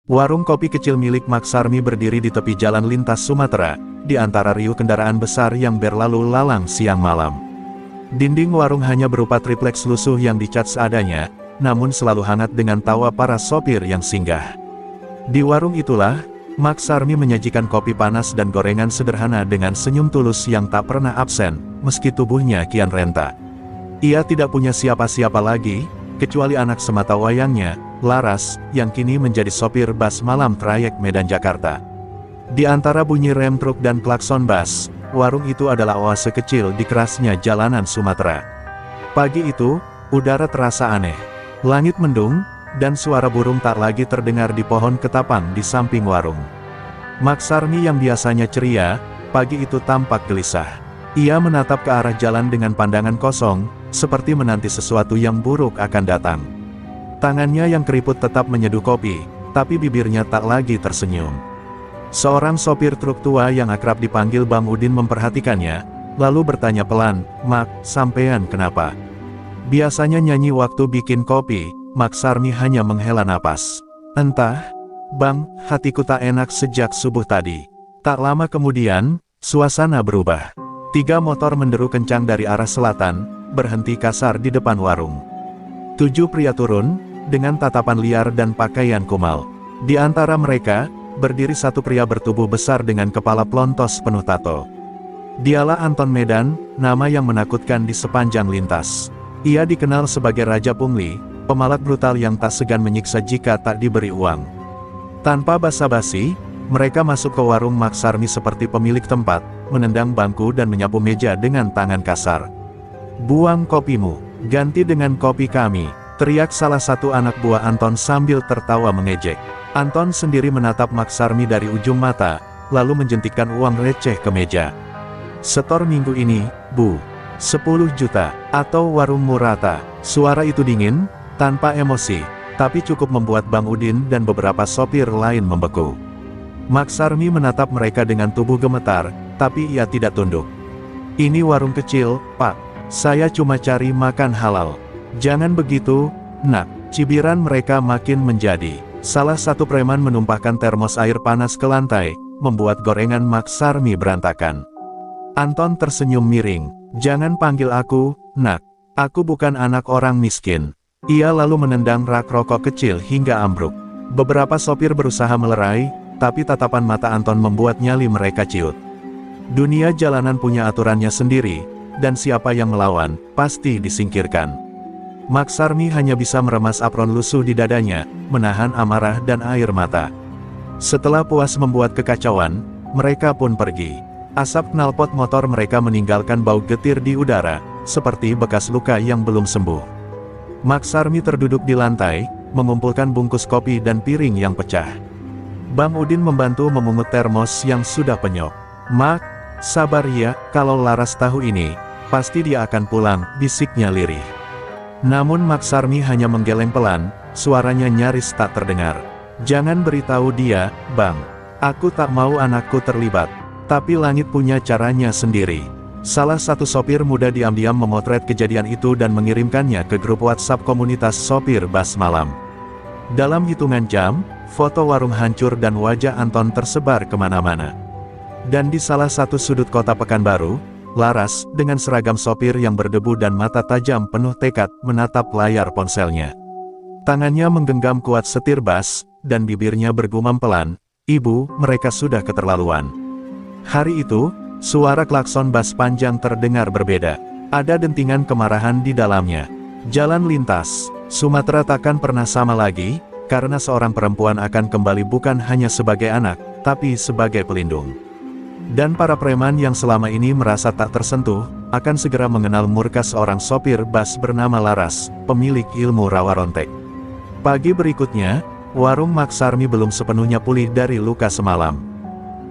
Warung kopi kecil milik Mak Sarmi berdiri di tepi jalan lintas Sumatera, di antara riuh kendaraan besar yang berlalu lalang siang malam. Dinding warung hanya berupa tripleks lusuh yang dicat seadanya, namun selalu hangat dengan tawa para sopir yang singgah. Di warung itulah, Mak Sarmi menyajikan kopi panas dan gorengan sederhana dengan senyum tulus yang tak pernah absen, meski tubuhnya kian renta. Ia tidak punya siapa-siapa lagi, kecuali anak semata wayangnya, Laras, yang kini menjadi sopir bas malam trayek Medan-Jakarta. Di antara bunyi rem truk dan klakson bas, warung itu adalah oase kecil di kerasnya jalanan Sumatera. Pagi itu, udara terasa aneh. Langit mendung, dan suara burung tak lagi terdengar di pohon ketapang di samping warung. Mak Sarmi yang biasanya ceria, pagi itu tampak gelisah. Ia menatap ke arah jalan dengan pandangan kosong, seperti menanti sesuatu yang buruk akan datang. Tangannya yang keriput tetap menyeduh kopi, tapi bibirnya tak lagi tersenyum. Seorang sopir truk tua yang akrab dipanggil Bang Udin memperhatikannya, lalu bertanya pelan, "Mak, sampean kenapa?" Biasanya nyanyi waktu bikin kopi, Mak Sarmi hanya menghela napas. "Entah, Bang, hatiku tak enak sejak subuh tadi." Tak lama kemudian, suasana berubah. 3 motor menderu kencang dari arah selatan, berhenti kasar di depan warung. 7 pria turun, dengan tatapan liar dan pakaian kumal. Di antara mereka, berdiri satu pria bertubuh besar dengan kepala plontos penuh tato. Dialah Anton Medan, nama yang menakutkan di sepanjang lintas. Ia dikenal sebagai Raja Pungli, pemalak brutal yang tak segan menyiksa jika tak diberi uang. Tanpa basa-basi, mereka masuk ke warung Mak Sarmi seperti pemilik tempat, menendang bangku dan menyapu meja dengan tangan kasar. "Buang kopimu, ganti dengan kopi kami," teriak salah satu anak buah Anton sambil tertawa mengejek. Anton sendiri menatap Mak Sarmi dari ujung mata, lalu menjentikkan uang receh ke meja. "Setor minggu ini, Bu. 10 juta, atau warungmu rata." Suara itu dingin, tanpa emosi, tapi cukup membuat Bang Udin dan beberapa sopir lain membeku. Mak Sarmi menatap mereka dengan tubuh gemetar, tapi ia tidak tunduk. "Ini warung kecil, Pak. Saya cuma cari makan halal." "Jangan begitu, Nak." Cibiran mereka makin menjadi. Salah satu preman menumpahkan termos air panas ke lantai, membuat gorengan Mak Sarmi berantakan. Anton tersenyum miring. "Jangan panggil aku, Nak. Aku bukan anak orang miskin." Ia lalu menendang rak rokok kecil hingga ambruk. Beberapa sopir berusaha melerai, tapi tatapan mata Anton membuat nyali mereka ciut. Dunia jalanan punya aturannya sendiri, dan siapa yang melawan, pasti disingkirkan. Mak Sarmi hanya bisa meremas apron lusuh di dadanya, menahan amarah dan air mata. Setelah puas membuat kekacauan, mereka pun pergi. Asap knalpot motor mereka meninggalkan bau getir di udara, seperti bekas luka yang belum sembuh. Mak Sarmi terduduk di lantai, mengumpulkan bungkus kopi dan piring yang pecah. Bang Udin membantu memungut termos yang sudah penyok. "Mak, sabar ya, kalau Laras tahu ini, pasti dia akan pulang," bisiknya lirih. Namun Mak Sarmi hanya menggeleng pelan, suaranya nyaris tak terdengar. "Jangan beritahu dia, Bang. Aku tak mau anakku terlibat. Tapi langit punya caranya sendiri." Salah satu sopir muda diam-diam memotret kejadian itu dan mengirimkannya ke grup WhatsApp komunitas sopir bas malam. Dalam hitungan jam, foto warung hancur dan wajah Anton tersebar kemana-mana. Dan di salah satu sudut kota Pekanbaru, Laras, dengan seragam sopir yang berdebu dan mata tajam penuh tekad, menatap layar ponselnya. Tangannya menggenggam kuat setir bas, dan bibirnya bergumam pelan, "Ibu, mereka sudah keterlaluan." Hari itu, suara klakson bas panjang terdengar berbeda. Ada dentingan kemarahan di dalamnya. Jalan lintas Sumatera takkan pernah sama lagi, karena seorang perempuan akan kembali bukan hanya sebagai anak, tapi sebagai pelindung. Dan para preman yang selama ini merasa tak tersentuh, akan segera mengenal murka seorang sopir bas bernama Laras, pemilik ilmu rawa rontek. Pagi berikutnya, warung Mak Sarmi belum sepenuhnya pulih dari luka semalam.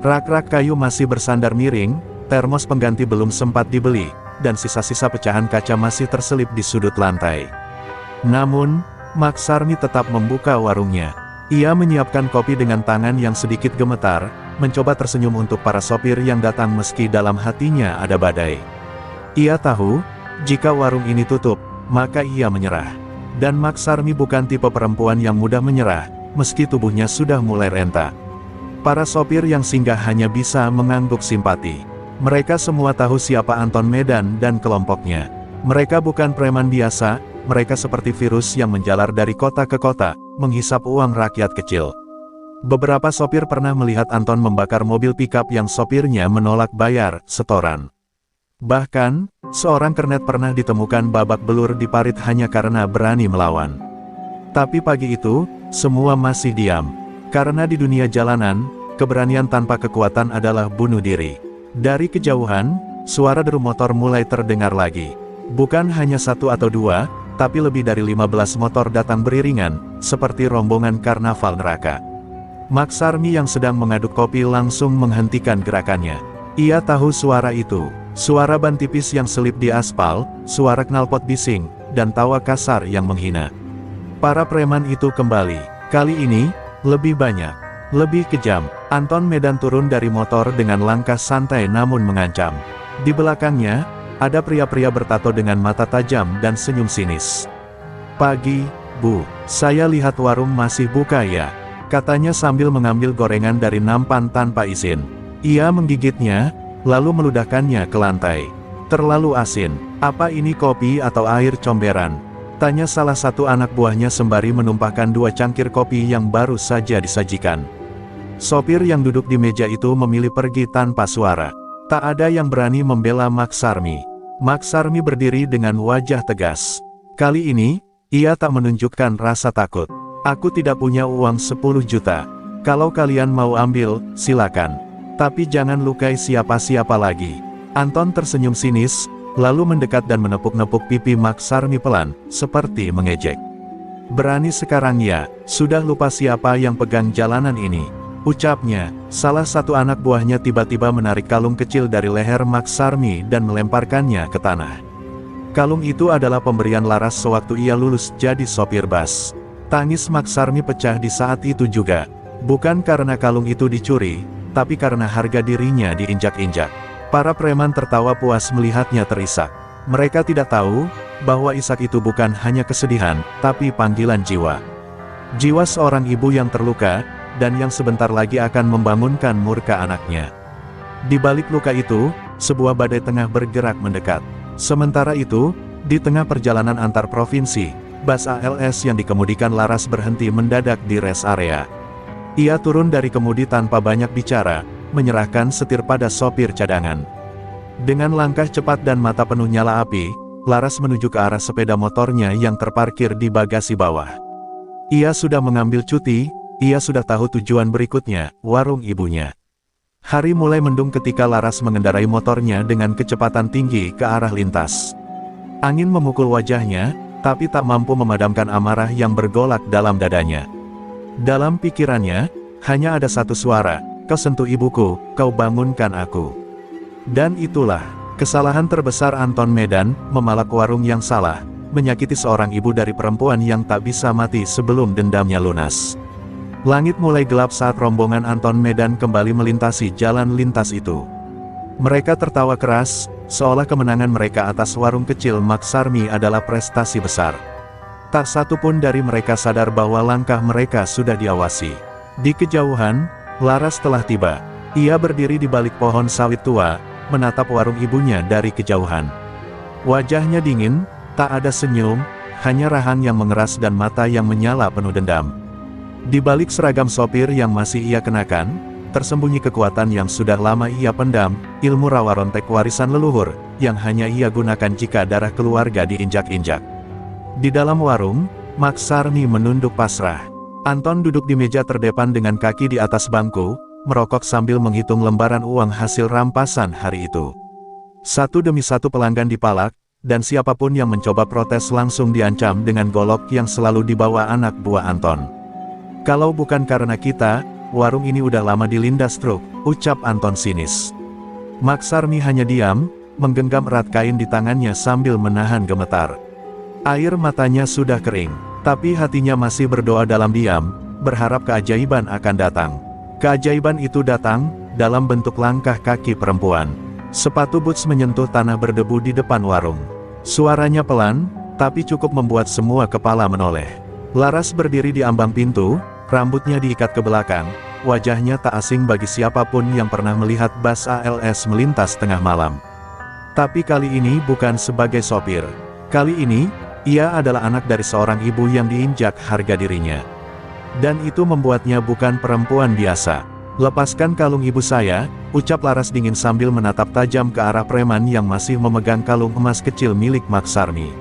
Rak-rak kayu masih bersandar miring, termos pengganti belum sempat dibeli, dan sisa-sisa pecahan kaca masih terselip di sudut lantai. Namun, Mak Sarmi tetap membuka warungnya. Ia menyiapkan kopi dengan tangan yang sedikit gemetar, mencoba tersenyum untuk para sopir yang datang meski dalam hatinya ada badai. Ia tahu, jika warung ini tutup, maka ia menyerah. Dan Mak Sarmi bukan tipe perempuan yang mudah menyerah, meski tubuhnya sudah mulai renta. Para sopir yang singgah hanya bisa mengangguk simpati. Mereka semua tahu siapa Anton Medan dan kelompoknya. Mereka bukan preman biasa, mereka seperti virus yang menjalar dari kota ke kota, menghisap uang rakyat kecil. Beberapa sopir pernah melihat Anton membakar mobil pickup yang sopirnya menolak bayar setoran. Bahkan, seorang kernet pernah ditemukan babak belur di parit hanya karena berani melawan. Tapi pagi itu, semua masih diam. Karena di dunia jalanan, keberanian tanpa kekuatan adalah bunuh diri. Dari kejauhan, suara deru motor mulai terdengar lagi. Bukan hanya satu atau dua, tapi lebih dari 15 motor datang beriringan, seperti rombongan karnaval neraka. Maksarmi yang sedang mengaduk kopi langsung menghentikan gerakannya. Ia tahu suara itu. Suara ban tipis yang selip di aspal, suara knalpot bising, dan tawa kasar yang menghina. Para preman itu kembali. Kali ini, lebih banyak. Lebih kejam. Anton Medan turun dari motor dengan langkah santai namun mengancam. Di belakangnya, ada pria-pria bertato dengan mata tajam dan senyum sinis. "Pagi, Bu. Saya lihat warung masih buka ya?" katanya sambil mengambil gorengan dari nampan tanpa izin. Ia menggigitnya, lalu meludahkannya ke lantai. "Terlalu asin. Apa ini kopi atau air comberan?" tanya salah satu anak buahnya sembari menumpahkan 2 cangkir kopi yang baru saja disajikan. Sopir yang duduk di meja itu memilih pergi tanpa suara. Tak ada yang berani membela Maksarmi. Maksarmi berdiri dengan wajah tegas. Kali ini, ia tak menunjukkan rasa takut. "Aku tidak punya uang 10 juta. Kalau kalian mau ambil, silakan. Tapi jangan lukai siapa-siapa lagi." Anton tersenyum sinis, lalu mendekat dan menepuk-nepuk pipi Maksarmi pelan, seperti mengejek. "Berani sekarang ya, sudah lupa siapa yang pegang jalanan ini," ucapnya. Salah satu anak buahnya tiba-tiba menarik kalung kecil dari leher Maksarmi dan melemparkannya ke tanah. Kalung itu adalah pemberian Laras sewaktu ia lulus jadi sopir bus. Tangis Maksarmi pecah di saat itu juga. Bukan karena kalung itu dicuri, tapi karena harga dirinya diinjak-injak. Para preman tertawa puas melihatnya terisak. Mereka tidak tahu, bahwa isak itu bukan hanya kesedihan, tapi panggilan jiwa. Jiwa seorang ibu yang terluka, dan yang sebentar lagi akan membangunkan murka anaknya. Di balik luka itu, sebuah badai tengah bergerak mendekat. Sementara itu, di tengah perjalanan antar provinsi, bus ALS yang dikemudikan Laras berhenti mendadak di rest area. Ia turun dari kemudi tanpa banyak bicara, menyerahkan setir pada sopir cadangan. Dengan langkah cepat dan mata penuh nyala api, Laras menuju ke arah sepeda motornya yang terparkir di bagasi bawah. Ia sudah mengambil cuti, ia sudah tahu tujuan berikutnya, warung ibunya. Hari mulai mendung ketika Laras mengendarai motornya dengan kecepatan tinggi ke arah lintas. Angin memukul wajahnya, tapi tak mampu memadamkan amarah yang bergolak dalam dadanya. Dalam pikirannya, hanya ada satu suara, "Kau sentuh ibuku, kau bangunkan aku." Dan itulah, kesalahan terbesar Anton Medan, memalak warung yang salah, menyakiti seorang ibu dari perempuan yang tak bisa mati sebelum dendamnya lunas. Langit mulai gelap saat rombongan Anton Medan kembali melintasi jalan lintas itu. Mereka tertawa keras, seolah kemenangan mereka atas warung kecil Maksarmi adalah prestasi besar. Tak satu pun dari mereka sadar bahwa langkah mereka sudah diawasi. Di kejauhan, Laras telah tiba. Ia berdiri di balik pohon sawit tua, menatap warung ibunya dari kejauhan. Wajahnya dingin, tak ada senyum, hanya rahang yang mengeras dan mata yang menyala penuh dendam. Di balik seragam sopir yang masih ia kenakan, tersembunyi kekuatan yang sudah lama ia pendam, ilmu rawa rontek warisan leluhur, yang hanya ia gunakan jika darah keluarga diinjak-injak. Di dalam warung, Maksarmi menunduk pasrah. Anton duduk di meja terdepan dengan kaki di atas bangku, merokok sambil menghitung lembaran uang hasil rampasan hari itu. Satu demi satu pelanggan dipalak, dan siapapun yang mencoba protes langsung diancam dengan golok yang selalu dibawa anak buah Anton. "Kalau bukan karena kita, warung ini udah lama dilindas truk," ucap Anton sinis. Maksarmi hanya diam, menggenggam erat kain di tangannya sambil menahan gemetar. Air matanya sudah kering, tapi hatinya masih berdoa dalam diam, berharap keajaiban akan datang. Keajaiban itu datang, dalam bentuk langkah kaki perempuan. Sepatu boots menyentuh tanah berdebu di depan warung. Suaranya pelan, tapi cukup membuat semua kepala menoleh. Laras berdiri di ambang pintu, Rambutnya diikat ke belakang, wajahnya tak asing bagi siapapun yang pernah melihat bus ALS melintas tengah malam. Tapi kali ini bukan sebagai sopir. Kali ini, ia adalah anak dari seorang ibu yang diinjak harga dirinya. Dan itu membuatnya bukan perempuan biasa. "Lepaskan kalung ibu saya," ucap Laras dingin sambil menatap tajam ke arah preman yang masih memegang kalung emas kecil milik Maksarmi.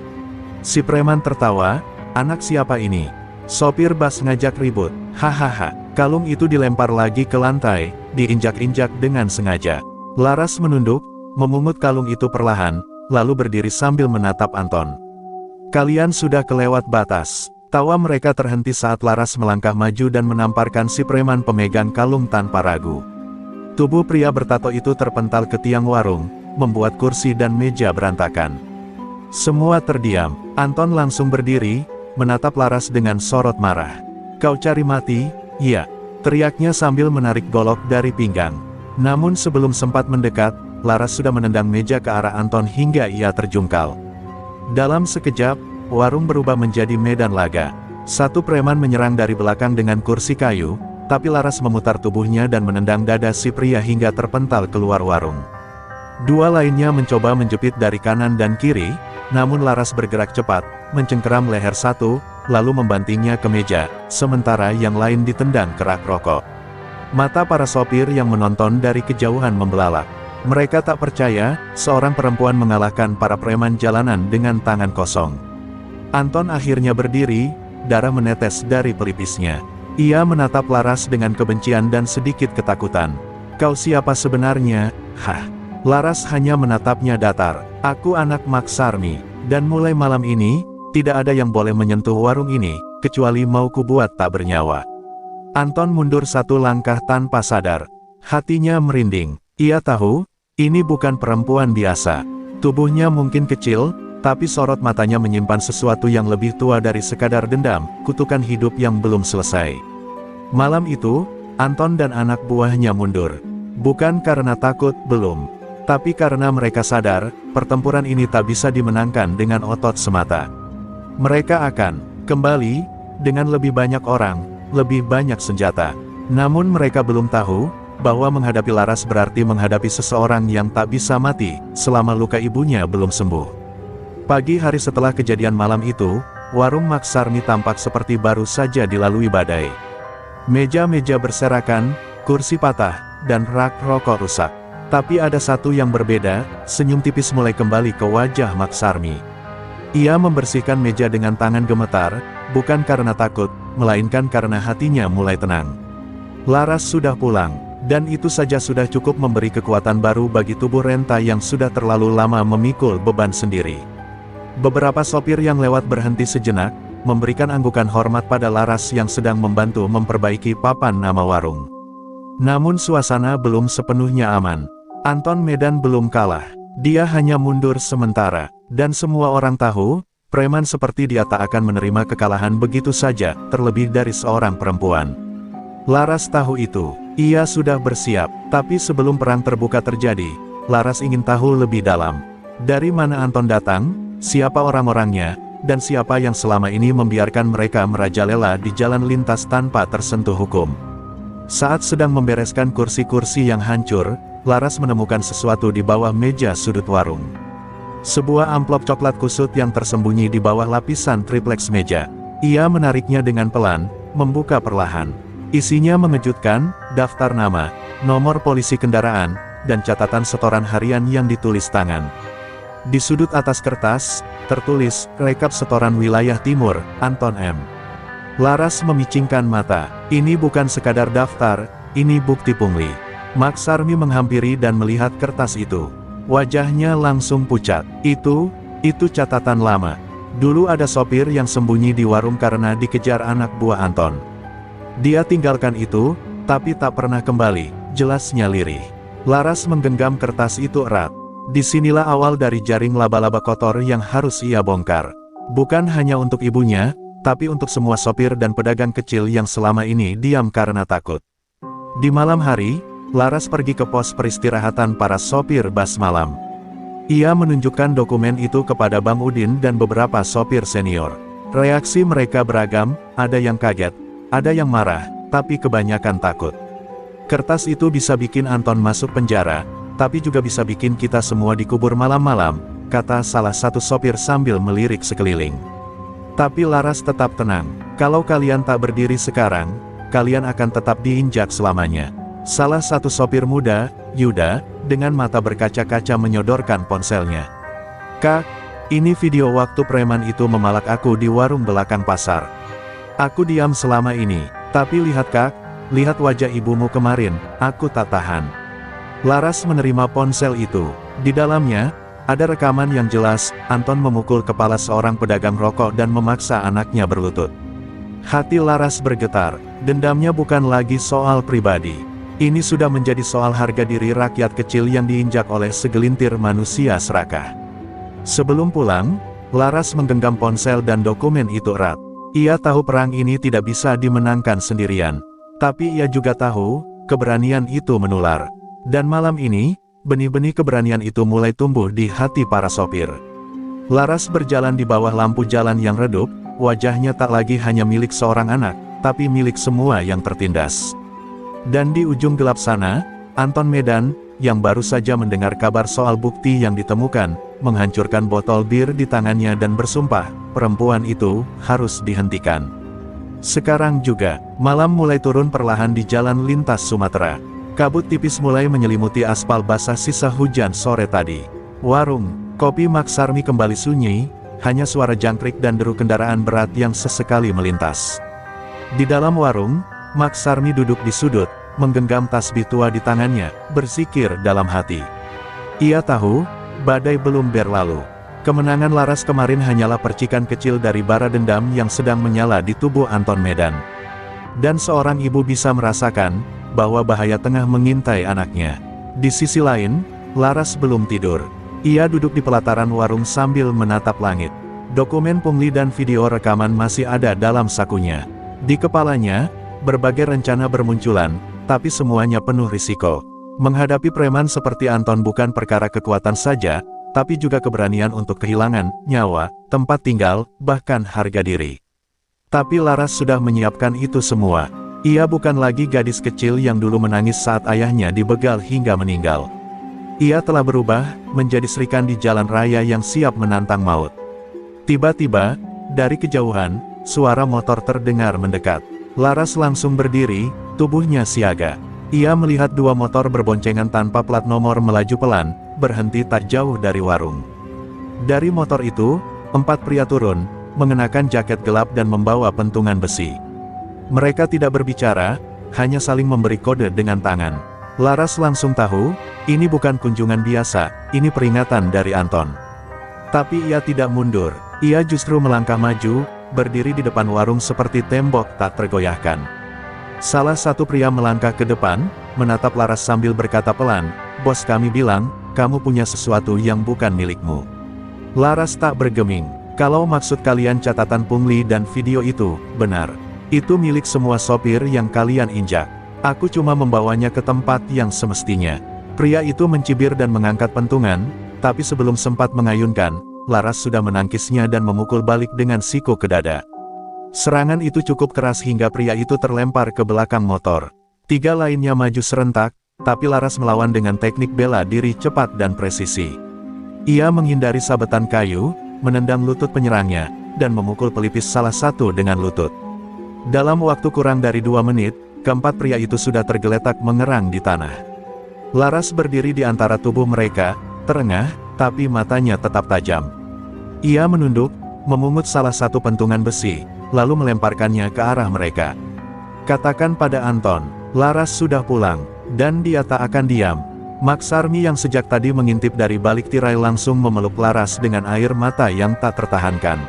Si preman tertawa, "Anak siapa ini? Sopir bus ngajak ribut." "Hahaha." Kalung itu dilempar lagi ke lantai, diinjak-injak dengan sengaja. Laras menunduk, memungut kalung itu perlahan, lalu berdiri sambil menatap Anton. "Kalian sudah kelewat batas." Tawa mereka terhenti saat Laras melangkah maju dan menamparkan si preman pemegang kalung tanpa ragu. Tubuh pria bertato itu terpental ke tiang warung, membuat kursi dan meja berantakan. Semua terdiam. Anton langsung berdiri, menatap Laras dengan sorot marah. "Kau cari mati?" "Iya," teriaknya sambil menarik golok dari pinggang. Namun sebelum sempat mendekat, Laras sudah menendang meja ke arah Anton hingga ia terjungkal. Dalam sekejap, warung berubah menjadi medan laga. Satu preman menyerang dari belakang dengan kursi kayu, tapi Laras memutar tubuhnya dan menendang dada si pria hingga terpental keluar warung. Dua lainnya mencoba menjepit dari kanan dan kiri, namun Laras bergerak cepat, mencengkeram leher satu, lalu membantingnya ke meja, sementara yang lain ditendang ke rak rokok. Mata para sopir yang menonton dari kejauhan membelalak. Mereka tak percaya, seorang perempuan mengalahkan para preman jalanan dengan tangan kosong. Anton akhirnya berdiri, darah menetes dari pelipisnya. Ia menatap Laras dengan kebencian dan sedikit ketakutan. "Kau siapa sebenarnya?" "Hah?" Laras hanya menatapnya datar. "Aku anak Maksarmi, dan mulai malam ini, tidak ada yang boleh menyentuh warung ini, kecuali mau kubuat tak bernyawa." Anton mundur satu langkah tanpa sadar. Hatinya merinding. Ia tahu, ini bukan perempuan biasa. Tubuhnya mungkin kecil, tapi sorot matanya menyimpan sesuatu yang lebih tua dari sekadar dendam, kutukan hidup yang belum selesai. Malam itu, Anton dan anak buahnya mundur. Bukan karena takut, belum. Tapi karena mereka sadar, pertempuran ini tak bisa dimenangkan dengan otot semata. Mereka akan kembali, dengan lebih banyak orang, lebih banyak senjata. Namun mereka belum tahu, bahwa menghadapi Laras berarti menghadapi seseorang yang tak bisa mati, selama luka ibunya belum sembuh. Pagi hari setelah kejadian malam itu, warung Maksarmi tampak seperti baru saja dilalui badai. Meja-meja berserakan, kursi patah, dan rak rokok rusak. Tapi ada satu yang berbeda, senyum tipis mulai kembali ke wajah Maksarmi. Ia membersihkan meja dengan tangan gemetar, bukan karena takut, melainkan karena hatinya mulai tenang. Laras sudah pulang, dan itu saja sudah cukup memberi kekuatan baru bagi tubuh Renta yang sudah terlalu lama memikul beban sendiri. Beberapa sopir yang lewat berhenti sejenak, memberikan anggukan hormat pada Laras yang sedang membantu memperbaiki papan nama warung. Namun suasana belum sepenuhnya aman. Anton Medan belum kalah. Dia hanya mundur sementara. Dan semua orang tahu, preman seperti dia tak akan menerima kekalahan begitu saja, terlebih dari seorang perempuan. Laras tahu itu. Ia sudah bersiap. Tapi sebelum perang terbuka terjadi, Laras ingin tahu lebih dalam. Dari mana Anton datang? Siapa orang-orangnya, dan siapa yang selama ini membiarkan mereka merajalela di jalan lintas tanpa tersentuh hukum. Saat sedang membereskan kursi-kursi yang hancur, Laras menemukan sesuatu di bawah meja sudut warung. Sebuah amplop coklat kusut yang tersembunyi di bawah lapisan triplex meja. Ia menariknya dengan pelan, membuka perlahan. Isinya mengejutkan, daftar nama, nomor polisi kendaraan, dan catatan setoran harian yang ditulis tangan. Di sudut atas kertas, tertulis, rekap setoran wilayah timur, Anton M. Laras memicingkan mata. Ini bukan sekadar daftar, ini bukti pungli. Maksarmi menghampiri dan melihat kertas itu. Wajahnya langsung pucat. Itu catatan lama. Dulu ada sopir yang sembunyi di warung karena dikejar anak buah Anton. Dia tinggalkan itu, tapi tak pernah kembali, jelasnya lirih. Laras menggenggam kertas itu erat. Disinilah awal dari jaring laba-laba kotor yang harus ia bongkar. Bukan hanya untuk ibunya, tapi untuk semua sopir dan pedagang kecil yang selama ini diam karena takut. Di malam hari, Laras pergi ke pos peristirahatan para sopir bus malam. Ia menunjukkan dokumen itu kepada Bang Udin dan beberapa sopir senior. Reaksi mereka beragam, ada yang kaget, ada yang marah, tapi kebanyakan takut. Kertas itu bisa bikin Anton masuk penjara, tapi juga bisa bikin kita semua dikubur malam-malam, kata salah satu sopir sambil melirik sekeliling. Tapi Laras tetap tenang, kalau kalian tak berdiri sekarang, kalian akan tetap diinjak selamanya. Salah satu sopir muda, Yuda, dengan mata berkaca-kaca menyodorkan ponselnya. Kak, ini video waktu preman itu memalak aku di warung belakang pasar. Aku diam selama ini, tapi lihat kak, lihat wajah ibumu kemarin, aku tak tahan. Laras menerima ponsel itu. Di dalamnya, ada rekaman yang jelas, Anton memukul kepala seorang pedagang rokok dan memaksa anaknya berlutut. Hati Laras bergetar, dendamnya bukan lagi soal pribadi. Ini sudah menjadi soal harga diri rakyat kecil yang diinjak oleh segelintir manusia serakah. Sebelum pulang, Laras menggenggam ponsel dan dokumen itu erat. Ia tahu perang ini tidak bisa dimenangkan sendirian. Tapi ia juga tahu, keberanian itu menular. Dan malam ini, benih-benih keberanian itu mulai tumbuh di hati para sopir. Laras berjalan di bawah lampu jalan yang redup, wajahnya tak lagi hanya milik seorang anak, tapi milik semua yang tertindas. Dan di ujung gelap sana, Anton Medan, yang baru saja mendengar kabar soal bukti yang ditemukan, menghancurkan botol bir di tangannya dan bersumpah, perempuan itu harus dihentikan. Sekarang juga, malam mulai turun perlahan di jalan lintas Sumatera. Kabut tipis mulai menyelimuti aspal basah sisa hujan sore tadi. Warung kopi Maksarmi kembali sunyi, hanya suara jangkrik dan deru kendaraan berat yang sesekali melintas. Di dalam warung, Maksarmi duduk di sudut, menggenggam tasbih tua di tangannya, berzikir dalam hati. Ia tahu, badai belum berlalu. Kemenangan Laras kemarin hanyalah percikan kecil dari bara dendam yang sedang menyala di tubuh Anton Medan. Dan seorang ibu bisa merasakan bahwa bahaya tengah mengintai anaknya. Di sisi lain, Laras belum tidur. Ia duduk di pelataran warung sambil menatap langit. Dokumen pungli dan video rekaman masih ada dalam sakunya. Di kepalanya, berbagai rencana bermunculan, tapi semuanya penuh risiko. Menghadapi preman seperti Anton bukan perkara kekuatan saja, tapi juga keberanian untuk kehilangan nyawa, tempat tinggal, bahkan harga diri. Tapi Laras sudah menyiapkan itu semua. Ia bukan lagi gadis kecil yang dulu menangis saat ayahnya dibegal hingga meninggal. Ia telah berubah, menjadi Srikan di jalan raya yang siap menantang maut. Tiba-tiba, dari kejauhan, suara motor terdengar mendekat. Laras langsung berdiri, tubuhnya siaga. Ia melihat dua motor berboncengan tanpa plat nomor melaju pelan, berhenti tak jauh dari warung. Dari motor itu, 4 pria turun, mengenakan jaket gelap dan membawa pentungan besi. Mereka tidak berbicara, hanya saling memberi kode dengan tangan. Laras langsung tahu, ini bukan kunjungan biasa, ini peringatan dari Anton. Tapi ia tidak mundur, ia justru melangkah maju, berdiri di depan warung seperti tembok tak tergoyahkan. Salah satu pria melangkah ke depan, menatap Laras sambil berkata pelan, "Bos kami bilang, kamu punya sesuatu yang bukan milikmu." Laras tak bergeming, "Kalau maksud kalian catatan pungli dan video itu, benar. Itu milik semua sopir yang kalian injak. Aku cuma membawanya ke tempat yang semestinya." Pria itu mencibir dan mengangkat pentungan, tapi sebelum sempat mengayunkan, Laras sudah menangkisnya dan memukul balik dengan siku ke dada. Serangan itu cukup keras hingga pria itu terlempar ke belakang motor. 3 lainnya maju serentak, tapi Laras melawan dengan teknik bela diri cepat dan presisi. Ia menghindari sabetan kayu, menendang lutut penyerangnya, dan memukul pelipis salah satu dengan lutut. Dalam waktu kurang dari 2 menit, keempat pria itu sudah tergeletak mengerang di tanah. Laras berdiri di antara tubuh mereka, terengah, tapi matanya tetap tajam. Ia menunduk, memungut salah satu pentungan besi, lalu melemparkannya ke arah mereka. "Katakan pada Anton, Laras sudah pulang, dan dia tak akan diam." Maksarmi yang sejak tadi mengintip dari balik tirai langsung memeluk Laras dengan air mata yang tak tertahankan.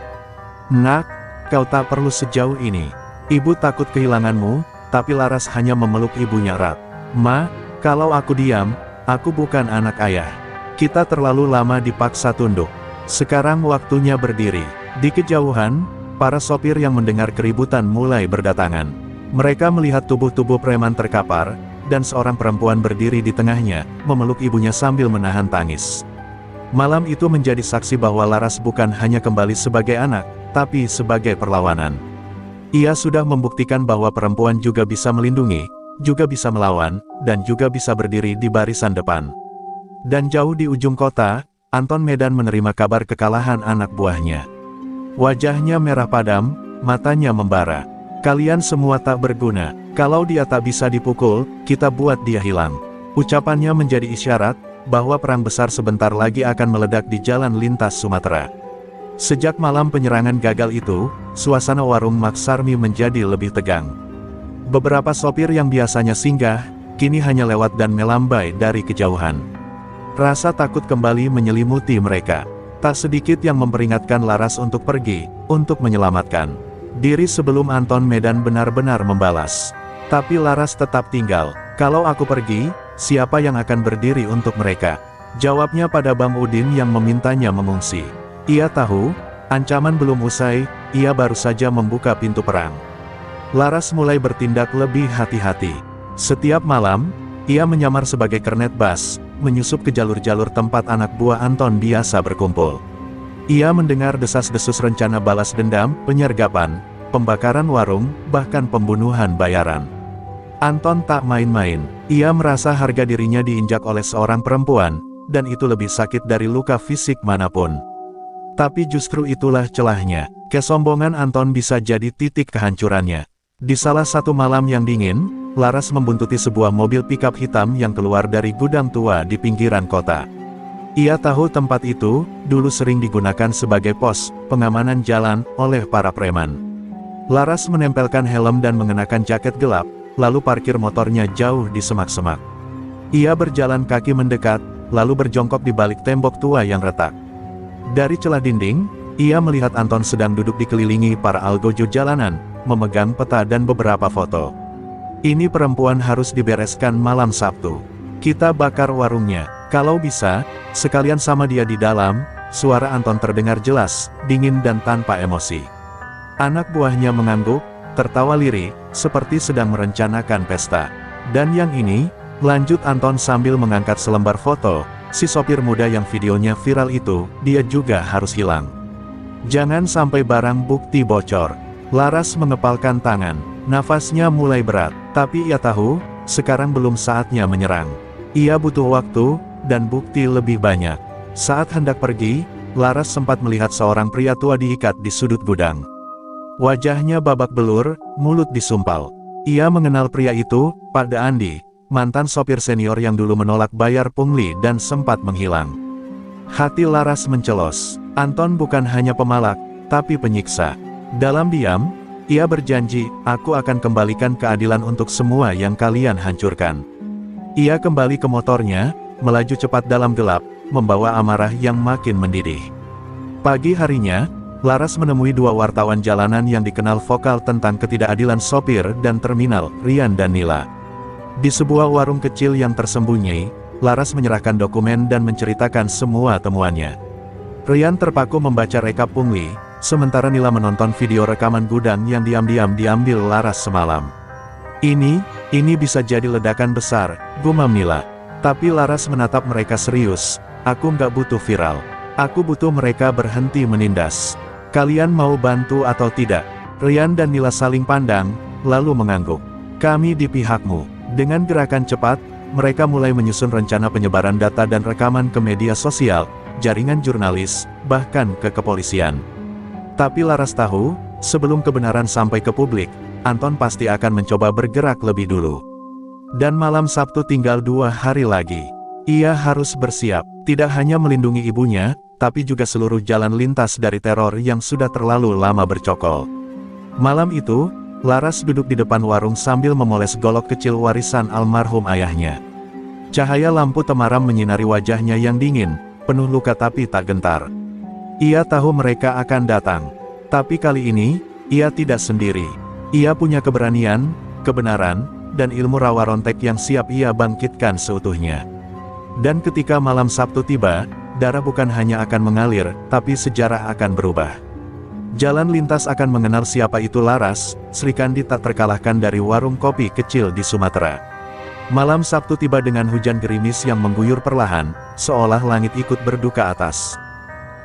"Nak, kau tak perlu sejauh ini. Ibu takut kehilanganmu," tapi Laras hanya memeluk ibunya erat. "Ma, kalau aku diam, aku bukan anak ayah. Kita terlalu lama dipaksa tunduk. Sekarang waktunya berdiri." Di kejauhan, para sopir yang mendengar keributan mulai berdatangan. Mereka melihat tubuh-tubuh preman terkapar, dan seorang perempuan berdiri di tengahnya, memeluk ibunya sambil menahan tangis. Malam itu menjadi saksi bahwa Laras bukan hanya kembali sebagai anak, tapi sebagai perlawanan. Ia sudah membuktikan bahwa perempuan juga bisa melindungi, juga bisa melawan, dan juga bisa berdiri di barisan depan. Dan jauh di ujung kota, Anton Medan menerima kabar kekalahan anak buahnya. Wajahnya merah padam, matanya membara. Kalian semua tak berguna, kalau dia tak bisa dipukul, kita buat dia hilang. Ucapannya menjadi isyarat, bahwa perang besar sebentar lagi akan meledak di jalan lintas Sumatera. Sejak malam penyerangan gagal itu, suasana warung Maksarmi menjadi lebih tegang. Beberapa sopir yang biasanya singgah, kini hanya lewat dan melambai dari kejauhan. Rasa takut kembali menyelimuti mereka. Tak sedikit yang memperingatkan Laras untuk pergi, untuk menyelamatkan diri sebelum Anton Medan benar-benar membalas. Tapi Laras tetap tinggal. Kalau aku pergi, siapa yang akan berdiri untuk mereka? Jawabnya pada Bang Udin yang memintanya mengungsi. Ia tahu, ancaman belum usai, ia baru saja membuka pintu perang. Laras mulai bertindak lebih hati-hati. Setiap malam, ia menyamar sebagai kernet bas, menyusup ke jalur-jalur tempat anak buah Anton biasa berkumpul. Ia mendengar desas-desus rencana balas dendam, penyergapan, pembakaran warung, bahkan pembunuhan bayaran. Anton tak main-main, ia merasa harga dirinya diinjak oleh seorang perempuan, dan itu lebih sakit dari luka fisik manapun. Tapi justru itulah celahnya, kesombongan Anton bisa jadi titik kehancurannya. Di salah satu malam yang dingin, Laras membuntuti sebuah mobil pikap hitam yang keluar dari gudang tua di pinggiran kota. Ia tahu tempat itu, dulu sering digunakan sebagai pos pengamanan jalan oleh para preman. Laras menempelkan helm dan mengenakan jaket gelap, lalu parkir motornya jauh di semak-semak. Ia berjalan kaki mendekat, lalu berjongkok di balik tembok tua yang retak. Dari celah dinding, ia melihat Anton sedang duduk dikelilingi para algojo jalanan, memegang peta dan beberapa foto. Ini perempuan harus dibereskan malam Sabtu. Kita bakar warungnya. Kalau bisa, sekalian sama dia di dalam. Suara Anton terdengar jelas, dingin dan tanpa emosi. Anak buahnya mengangguk, tertawa lirih, seperti sedang merencanakan pesta. Dan yang ini, lanjut Anton sambil mengangkat selembar foto. Si sopir muda yang videonya viral itu, dia juga harus hilang. Jangan sampai barang bukti bocor. Laras mengepalkan tangan, nafasnya mulai berat, tapi ia tahu, sekarang belum saatnya menyerang. Ia butuh waktu, dan bukti lebih banyak. Saat hendak pergi, Laras sempat melihat seorang pria tua diikat di sudut gudang. Wajahnya babak belur, mulut disumpal. Ia mengenal pria itu, Pak Andi, mantan sopir senior yang dulu menolak bayar pungli dan sempat menghilang. Hati Laras mencelos. Anton bukan hanya pemalak, tapi penyiksa. Dalam diam, ia berjanji, aku akan kembalikan keadilan untuk semua yang kalian hancurkan. Ia kembali ke motornya, melaju cepat dalam gelap, membawa amarah yang makin mendidih. Pagi harinya, Laras menemui dua wartawan jalanan yang dikenal vokal tentang ketidakadilan sopir dan terminal, Rian dan Nila. Di sebuah warung kecil yang tersembunyi, Laras menyerahkan dokumen dan menceritakan semua temuannya. Rian terpaku membaca rekap pungli, sementara Nila menonton video rekaman gudang yang diam-diam diambil Laras semalam. Ini bisa jadi ledakan besar, gumam Nila. Tapi Laras menatap mereka serius, aku nggak butuh viral. Aku butuh mereka berhenti menindas. Kalian mau bantu atau tidak? Rian dan Nila saling pandang, lalu mengangguk. Kami di pihakmu. Dengan gerakan cepat, mereka mulai menyusun rencana penyebaran data dan rekaman ke media sosial, jaringan jurnalis, bahkan ke kepolisian. Tapi Laras tahu, sebelum kebenaran sampai ke publik, Anton pasti akan mencoba bergerak lebih dulu. Dan malam Sabtu tinggal 2 hari lagi. Ia harus bersiap, tidak hanya melindungi ibunya, tapi juga seluruh jalan lintas dari teror yang sudah terlalu lama bercokol. Malam itu, Laras duduk di depan warung sambil memoles golok kecil warisan almarhum ayahnya. Cahaya lampu temaram menyinari wajahnya yang dingin, penuh luka tapi tak gentar. Ia tahu mereka akan datang. Tapi kali ini, ia tidak sendiri. Ia punya keberanian, kebenaran, dan ilmu rawa rontek yang siap ia bangkitkan seutuhnya. Dan ketika malam Sabtu tiba, darah bukan hanya akan mengalir, tapi sejarah akan berubah. Jalan lintas akan mengenal siapa itu Laras, Srikandi tak terkalahkan dari warung kopi kecil di Sumatera. Malam Sabtu tiba dengan hujan gerimis yang mengguyur perlahan, seolah langit ikut berduka atas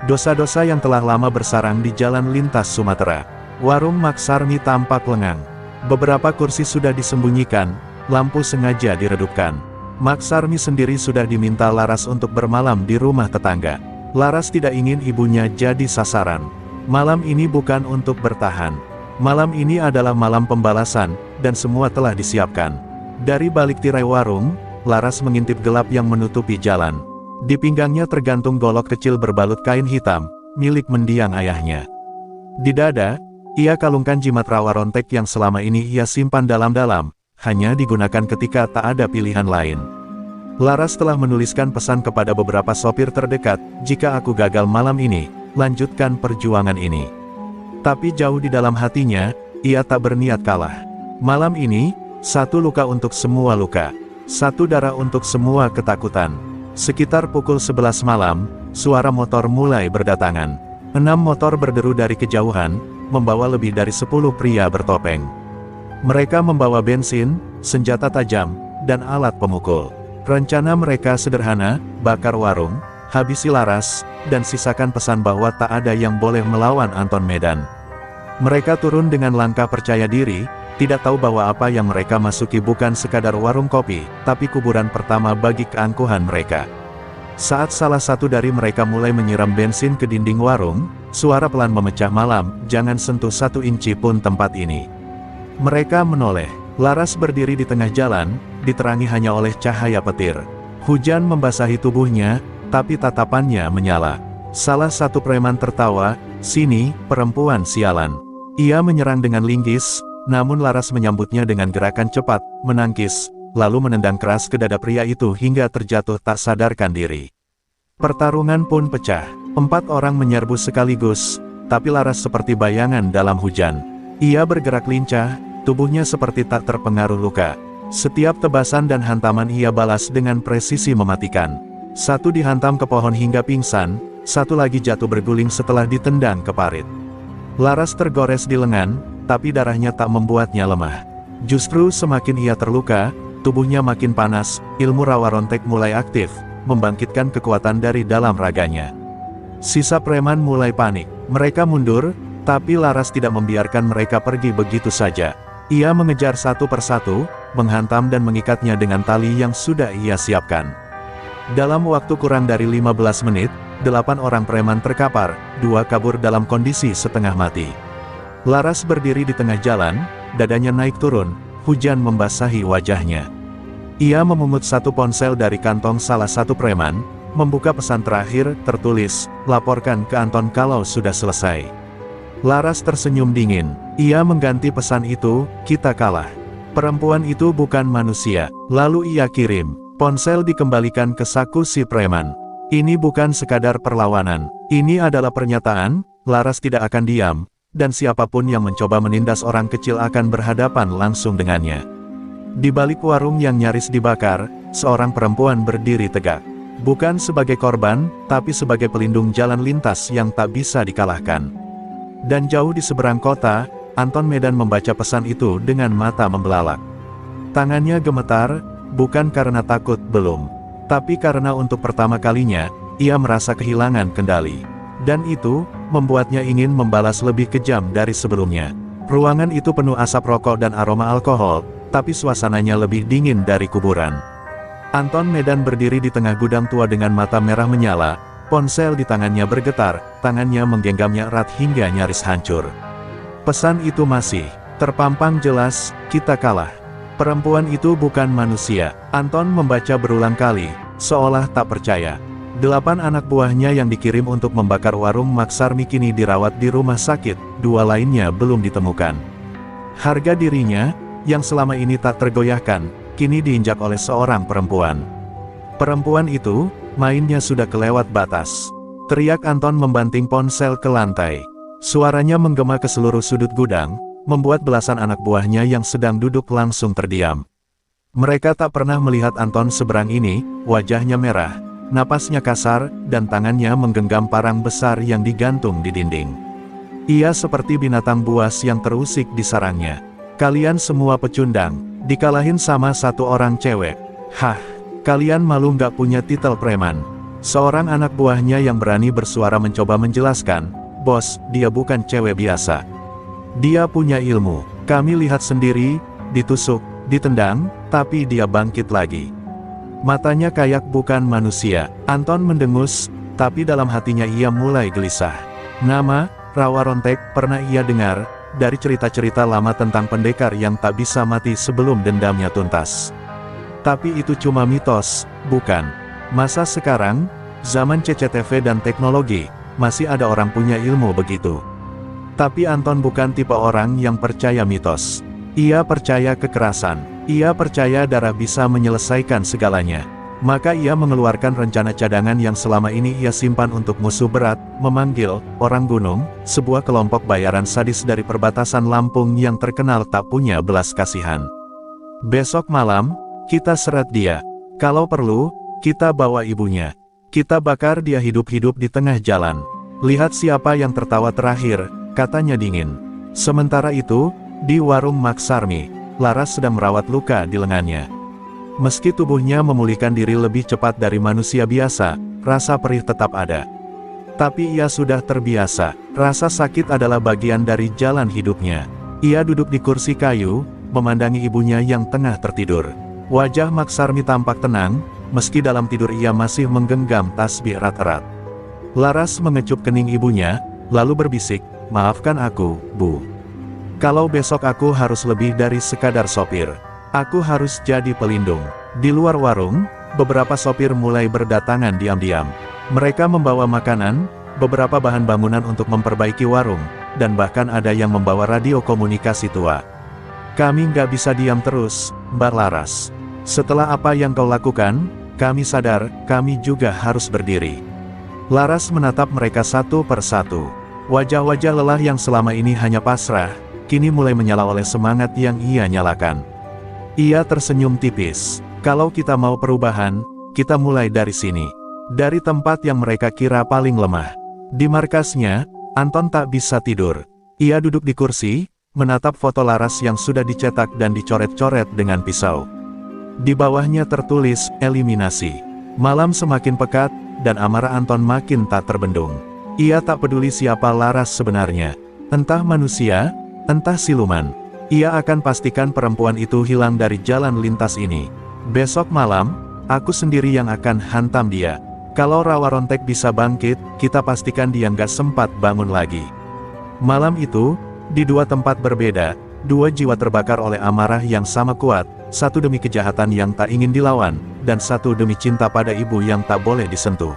dosa-dosa yang telah lama bersarang di jalan lintas Sumatera. Warung Maksarmi tampak lengang. Beberapa kursi sudah disembunyikan, lampu sengaja diredupkan. Maksarmi sendiri sudah diminta Laras untuk bermalam di rumah tetangga. Laras tidak ingin ibunya jadi sasaran. Malam ini bukan untuk bertahan. Malam ini adalah malam pembalasan, dan semua telah disiapkan. Dari balik tirai warung, Laras mengintip gelap yang menutupi jalan. Di pinggangnya tergantung golok kecil berbalut kain hitam, milik mendiang ayahnya. Di dada, ia kalungkan jimat rawa rontek yang selama ini ia simpan dalam-dalam, hanya digunakan ketika tak ada pilihan lain. Laras telah menuliskan pesan kepada beberapa sopir terdekat, jika aku gagal malam ini, lanjutkan perjuangan ini. Tapi jauh di dalam hatinya, ia tak berniat kalah. Malam ini, satu luka untuk semua luka. Satu darah untuk semua ketakutan. Sekitar pukul 11 malam, suara motor mulai berdatangan. 6 motor berderu dari kejauhan, membawa lebih dari 10 pria bertopeng. Mereka membawa bensin, senjata tajam, dan alat pemukul. Rencana mereka sederhana, bakar warung, habisi Laras, dan sisakan pesan bahwa tak ada yang boleh melawan Anton Medan. Mereka turun dengan langkah percaya diri, tidak tahu bahwa apa yang mereka masuki bukan sekadar warung kopi, tapi kuburan pertama bagi keangkuhan mereka. Saat salah satu dari mereka mulai menyiram bensin ke dinding warung, suara pelan memecah malam, jangan sentuh 1 inci pun tempat ini. Mereka menoleh. Laras berdiri di tengah jalan, diterangi hanya oleh cahaya petir. Hujan membasahi tubuhnya, tapi tatapannya menyala. Salah satu preman tertawa, "Sini, perempuan sialan." Ia menyerang dengan linggis, namun Laras menyambutnya dengan gerakan cepat, menangkis, lalu menendang keras ke dada pria itu hingga terjatuh tak sadarkan diri. Pertarungan pun pecah. 4 orang menyerbu sekaligus, tapi Laras seperti bayangan dalam hujan. Ia bergerak lincah, tubuhnya seperti tak terpengaruh luka. Setiap tebasan dan hantaman ia balas dengan presisi mematikan. Satu dihantam ke pohon hingga pingsan, satu lagi jatuh berguling setelah ditendang ke parit. Laras tergores di lengan, tapi darahnya tak membuatnya lemah. Justru semakin ia terluka, tubuhnya makin panas, ilmu rawa rontek mulai aktif, membangkitkan kekuatan dari dalam raganya. Sisa preman mulai panik. Mereka mundur, tapi Laras tidak membiarkan mereka pergi begitu saja. Ia mengejar satu persatu, menghantam dan mengikatnya dengan tali yang sudah ia siapkan. Dalam waktu kurang dari 15 menit, 8 orang preman terkapar, 2 kabur dalam kondisi setengah mati. Laras berdiri di tengah jalan, dadanya naik turun, hujan membasahi wajahnya. Ia memungut satu ponsel dari kantong salah satu preman, membuka pesan terakhir, tertulis, "Laporkan ke Anton kalau sudah selesai." Laras tersenyum dingin. Ia mengganti pesan itu, "Kita kalah. Perempuan itu bukan manusia." Lalu ia kirim. Ponsel dikembalikan ke saku si preman. Ini bukan sekadar perlawanan. Ini adalah pernyataan, Laras tidak akan diam, dan siapapun yang mencoba menindas orang kecil akan berhadapan langsung dengannya. Di balik warung yang nyaris dibakar, seorang perempuan berdiri tegak. Bukan sebagai korban, tapi sebagai pelindung jalan lintas yang tak bisa dikalahkan. Dan jauh di seberang kota, Anton Medan membaca pesan itu dengan mata membelalak. Tangannya gemetar, bukan karena takut belum, tapi karena untuk pertama kalinya, ia merasa kehilangan kendali. Dan itu, membuatnya ingin membalas lebih kejam dari sebelumnya. Ruangan itu penuh asap rokok dan aroma alkohol, tapi suasananya lebih dingin dari kuburan. Anton Medan berdiri di tengah gudang tua dengan mata merah menyala, ponsel di tangannya bergetar, tangannya menggenggamnya erat hingga nyaris hancur. Pesan itu masih terpampang jelas, "Kita kalah. Perempuan itu bukan manusia." Anton membaca berulang kali, seolah tak percaya. 8 anak buahnya yang dikirim untuk membakar warung Maksarmi kini dirawat di rumah sakit, 2 lainnya belum ditemukan. Harga dirinya, yang selama ini tak tergoyahkan, kini diinjak oleh seorang perempuan. Perempuan itu, mainnya sudah kelewat batas. Teriak Anton membanting ponsel ke lantai. Suaranya menggema ke seluruh sudut gudang, membuat belasan anak buahnya yang sedang duduk langsung terdiam. Mereka tak pernah melihat Anton seberang ini, wajahnya merah, napasnya kasar, dan tangannya menggenggam parang besar yang digantung di dinding. Ia seperti binatang buas yang terusik di sarangnya. "Kalian semua pecundang, dikalahin sama satu orang cewek. Hah, kalian malu nggak punya titel preman?" Seorang anak buahnya yang berani bersuara mencoba menjelaskan, "Bos, dia bukan cewek biasa. Dia punya ilmu. Kami lihat sendiri, ditusuk, ditendang, tapi dia bangkit lagi. Matanya kayak bukan manusia. Anton mendengus, tapi dalam hatinya ia mulai gelisah. Nama Rawa Rontek pernah ia dengar dari cerita-cerita lama tentang pendekar yang tak bisa mati sebelum dendamnya tuntas. Tapi itu cuma mitos, bukan? Masa sekarang, zaman CCTV dan teknologi, masih ada orang punya ilmu begitu. Tapi Anton bukan tipe orang yang percaya mitos. Ia percaya kekerasan. Ia percaya darah bisa menyelesaikan segalanya. Maka ia mengeluarkan rencana cadangan yang selama ini ia simpan untuk musuh berat, memanggil orang gunung, sebuah kelompok bayaran sadis dari perbatasan Lampung yang terkenal tak punya belas kasihan. Besok malam, kita seret dia. Kalau perlu, kita bawa ibunya. Kita bakar dia hidup-hidup di tengah jalan. Lihat siapa yang tertawa terakhir, katanya dingin. Sementara itu, di warung Maksarmi, Laras sedang merawat luka di lengannya. Meski tubuhnya memulihkan diri lebih cepat dari manusia biasa, rasa perih tetap ada. Tapi ia sudah terbiasa, rasa sakit adalah bagian dari jalan hidupnya. Ia duduk di kursi kayu, memandangi ibunya yang tengah tertidur. Wajah Maksarmi tampak tenang, meski dalam tidur ia masih menggenggam tasbih erat-erat. Laras mengecup kening ibunya, lalu berbisik, "Maafkan aku, Bu. Kalau besok aku harus lebih dari sekadar sopir. Aku harus jadi pelindung." Di luar warung, beberapa sopir mulai berdatangan diam-diam. Mereka membawa makanan, beberapa bahan bangunan untuk memperbaiki warung, dan bahkan ada yang membawa radio komunikasi tua. "Kami nggak bisa diam terus, Mbak Laras. Setelah apa yang kau lakukan, kami sadar, kami juga harus berdiri." Laras menatap mereka satu persatu. Wajah-wajah lelah yang selama ini hanya pasrah, kini mulai menyala oleh semangat yang ia nyalakan. Ia tersenyum tipis. "Kalau kita mau perubahan, kita mulai dari sini. Dari tempat yang mereka kira paling lemah." Di markasnya, Anton tak bisa tidur. Ia duduk di kursi, menatap foto Laras yang sudah dicetak dan dicoret-coret dengan pisau. Di bawahnya tertulis, "Eliminasi." Malam semakin pekat, dan amarah Anton makin tak terbendung. Ia tak peduli siapa Laras sebenarnya. Entah manusia, entah siluman. Ia akan pastikan perempuan itu hilang dari jalan lintas ini. Besok malam, aku sendiri yang akan hantam dia. Kalau Rawa Rontek bisa bangkit, kita pastikan dia nggak sempat bangun lagi. Malam itu, di dua tempat berbeda, dua jiwa terbakar oleh amarah yang sama kuat, satu demi kejahatan yang tak ingin dilawan, dan satu demi cinta pada ibu yang tak boleh disentuh.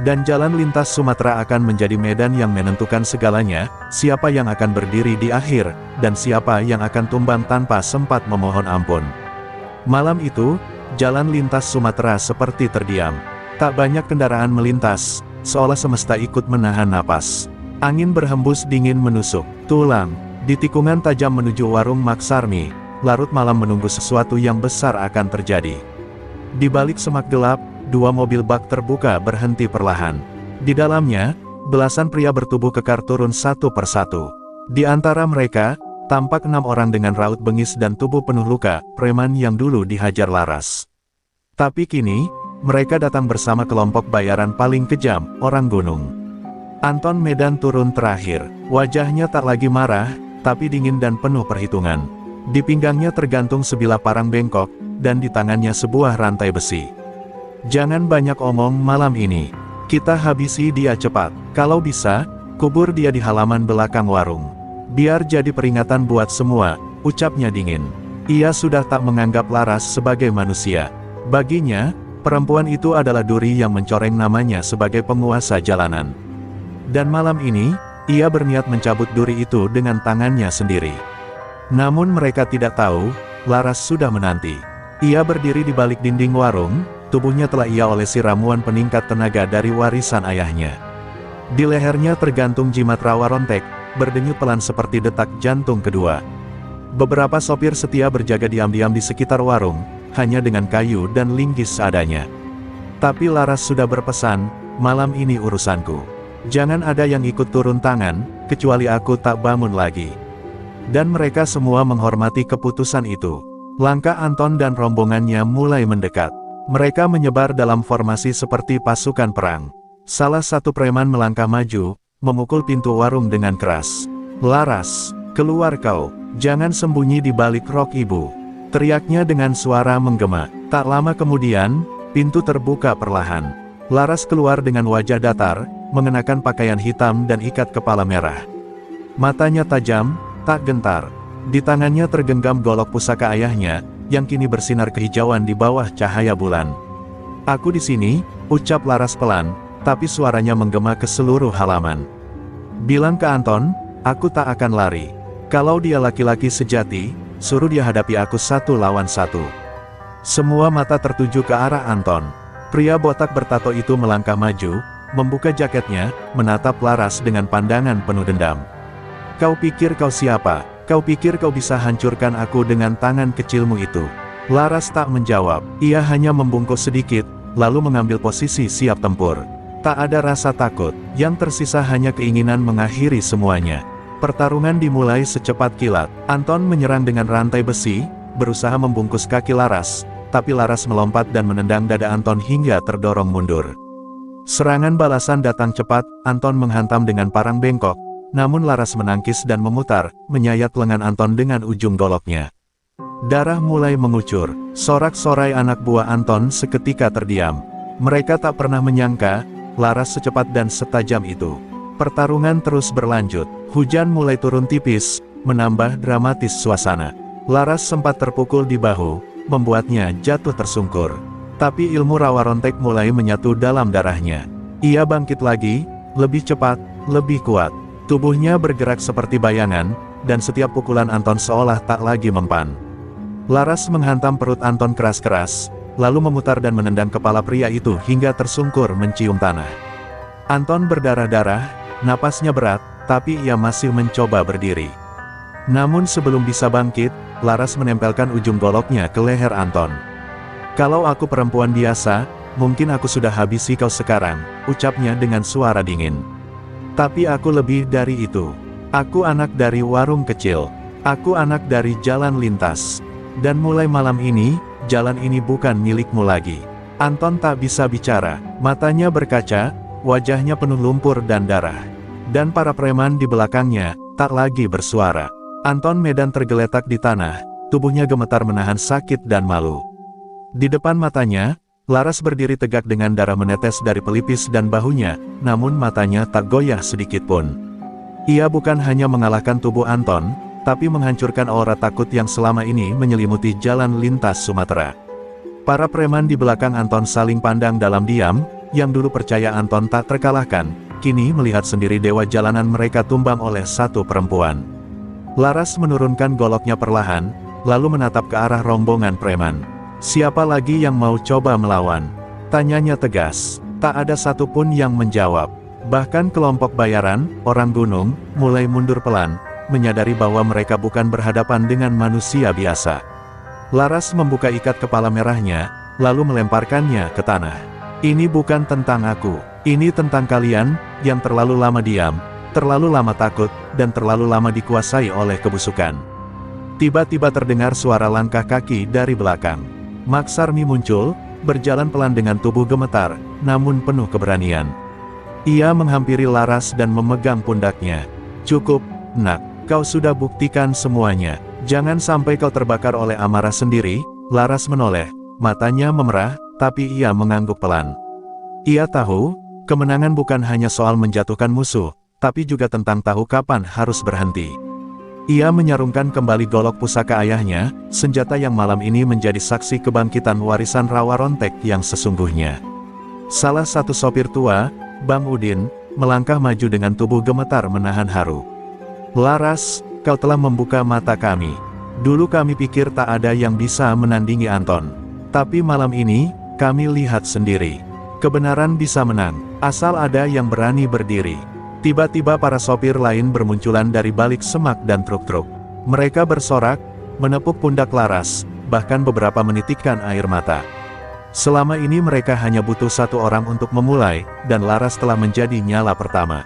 Dan jalan lintas Sumatera akan menjadi medan yang menentukan segalanya, siapa yang akan berdiri di akhir, dan siapa yang akan tumbang tanpa sempat memohon ampun. Malam itu, jalan lintas Sumatera seperti terdiam. Tak banyak kendaraan melintas, seolah semesta ikut menahan napas. Angin berhembus dingin menusuk tulang. Di tikungan tajam menuju warung Maksarmi, larut malam menunggu sesuatu yang besar akan terjadi. Di balik semak gelap, dua mobil bak terbuka berhenti perlahan. Di dalamnya, belasan pria bertubuh kekar turun satu persatu. Di antara mereka, tampak 6 orang dengan raut bengis dan tubuh penuh luka, preman yang dulu dihajar Laras. Tapi kini, mereka datang bersama kelompok bayaran paling kejam, orang gunung. Anton Medan turun terakhir. Wajahnya tak lagi marah, tapi dingin dan penuh perhitungan. Di pinggangnya tergantung sebilah parang bengkok, dan di tangannya sebuah rantai besi. "Jangan banyak omong malam ini. Kita habisi dia cepat. Kalau bisa, kubur dia di halaman belakang warung. Biar jadi peringatan buat semua," ucapnya dingin. Ia sudah tak menganggap Laras sebagai manusia. Baginya, perempuan itu adalah duri yang mencoreng namanya sebagai penguasa jalanan. Dan malam ini, ia berniat mencabut duri itu dengan tangannya sendiri. Namun mereka tidak tahu, Laras sudah menanti. Ia berdiri di balik dinding warung, tubuhnya telah ia olesi ramuan peningkat tenaga dari warisan ayahnya. Di lehernya tergantung jimat Rawa Rontek, berdenyut pelan seperti detak jantung kedua. Beberapa sopir setia berjaga diam-diam di sekitar warung, hanya dengan kayu dan linggis seadanya. Tapi Laras sudah berpesan, "Malam ini urusanku. Jangan ada yang ikut turun tangan, kecuali aku tak bangun lagi." Dan mereka semua menghormati keputusan itu. Langkah Anton dan rombongannya mulai mendekat. Mereka menyebar dalam formasi seperti pasukan perang. Salah satu preman melangkah maju, memukul pintu warung dengan keras. "Laras, "Keluar kau, jangan sembunyi di balik rok ibu," teriaknya dengan suara menggema. Tak lama kemudian, pintu terbuka perlahan. Laras keluar dengan wajah datar, mengenakan pakaian hitam dan ikat kepala merah. Matanya tajam, tak gentar. Di tangannya tergenggam golok pusaka ayahnya, yang kini bersinar kehijauan di bawah cahaya bulan. "Aku di sini," ucap Laras pelan, tapi suaranya menggema ke seluruh halaman. "Bilang ke Anton, aku tak akan lari. Kalau dia laki-laki sejati, suruh dia hadapi aku 1 lawan 1. Semua mata tertuju ke arah Anton. Pria botak bertato itu melangkah maju, membuka jaketnya, menatap Laras dengan pandangan penuh dendam. "Kau pikir kau siapa? Kau pikir kau bisa hancurkan aku dengan tangan kecilmu itu?" Laras tak menjawab, ia hanya membungkuk sedikit, lalu mengambil posisi siap tempur. Tak ada rasa takut, yang tersisa hanya keinginan mengakhiri semuanya. Pertarungan dimulai secepat kilat. Anton menyerang dengan rantai besi, berusaha membungkus kaki Laras, tapi Laras melompat dan menendang dada Anton hingga terdorong mundur. Serangan balasan datang cepat, Anton menghantam dengan parang bengkok, namun Laras menangkis dan memutar, menyayat lengan Anton dengan ujung goloknya. Darah mulai mengucur, sorak-sorai anak buah Anton seketika terdiam. Mereka tak pernah menyangka, Laras secepat dan setajam itu. Pertarungan terus berlanjut, hujan mulai turun tipis, menambah dramatis suasana. Laras sempat terpukul di bahu, membuatnya jatuh tersungkur. Tapi ilmu rawa rontek mulai menyatu dalam darahnya. Ia bangkit lagi, lebih cepat, lebih kuat. Tubuhnya bergerak seperti bayangan, dan setiap pukulan Anton seolah tak lagi mempan. Laras menghantam perut Anton keras-keras, lalu memutar dan menendang kepala pria itu hingga tersungkur mencium tanah. Anton berdarah-darah, napasnya berat, tapi ia masih mencoba berdiri. Namun sebelum bisa bangkit, Laras menempelkan ujung goloknya ke leher Anton. "Kalau aku perempuan biasa, mungkin aku sudah habisi kau sekarang," ucapnya dengan suara dingin. "Tapi aku lebih dari itu. Aku anak dari warung kecil. Aku anak dari jalan lintas. Dan mulai malam ini, jalan ini bukan milikmu lagi." Anton tak bisa bicara, matanya berkaca, wajahnya penuh lumpur dan darah. Dan para preman di belakangnya, tak lagi bersuara. Anton Medan tergeletak di tanah, tubuhnya gemetar menahan sakit dan malu. Di depan matanya, Laras berdiri tegak dengan darah menetes dari pelipis dan bahunya, namun matanya tak goyah sedikit pun. Ia bukan hanya mengalahkan tubuh Anton, tapi menghancurkan aura takut yang selama ini menyelimuti jalan lintas Sumatera. Para preman di belakang Anton saling pandang dalam diam, yang dulu percaya Anton tak terkalahkan, kini melihat sendiri dewa jalanan mereka tumbang oleh satu perempuan. Laras menurunkan goloknya perlahan, lalu menatap ke arah rombongan preman. "Siapa lagi yang mau coba melawan?" tanyanya tegas. Tak ada satupun yang menjawab. Bahkan kelompok bayaran, orang gunung, mulai mundur pelan, menyadari bahwa mereka bukan berhadapan dengan manusia biasa. Laras membuka ikat kepala merahnya, lalu melemparkannya ke tanah. "Ini bukan tentang aku. Ini tentang kalian, yang terlalu lama diam, terlalu lama takut, dan terlalu lama dikuasai oleh kebusukan." Tiba-tiba terdengar suara langkah kaki dari belakang. Maksarmi muncul, berjalan pelan dengan tubuh gemetar, namun penuh keberanian. Ia menghampiri Laras dan memegang pundaknya. "Cukup, nak, kau sudah buktikan semuanya. Jangan sampai kau terbakar oleh amarah sendiri." Laras menoleh, matanya memerah, tapi ia mengangguk pelan. Ia tahu, kemenangan bukan hanya soal menjatuhkan musuh, tapi juga tentang tahu kapan harus berhenti. Ia menyarungkan kembali golok pusaka ayahnya, senjata yang malam ini menjadi saksi kebangkitan warisan rawa rontek yang sesungguhnya. Salah satu sopir tua, Bang Udin, melangkah maju dengan tubuh gemetar menahan haru. "Laras, kau telah membuka mata kami. Dulu kami pikir tak ada yang bisa menandingi Anton. Tapi malam ini, kami lihat sendiri. Kebenaran bisa menang, asal ada yang berani berdiri." Tiba-tiba para sopir lain bermunculan dari balik semak dan truk-truk. Mereka bersorak, menepuk pundak Laras, bahkan beberapa menitikkan air mata. Selama ini mereka hanya butuh satu orang untuk memulai, dan Laras telah menjadi nyala pertama.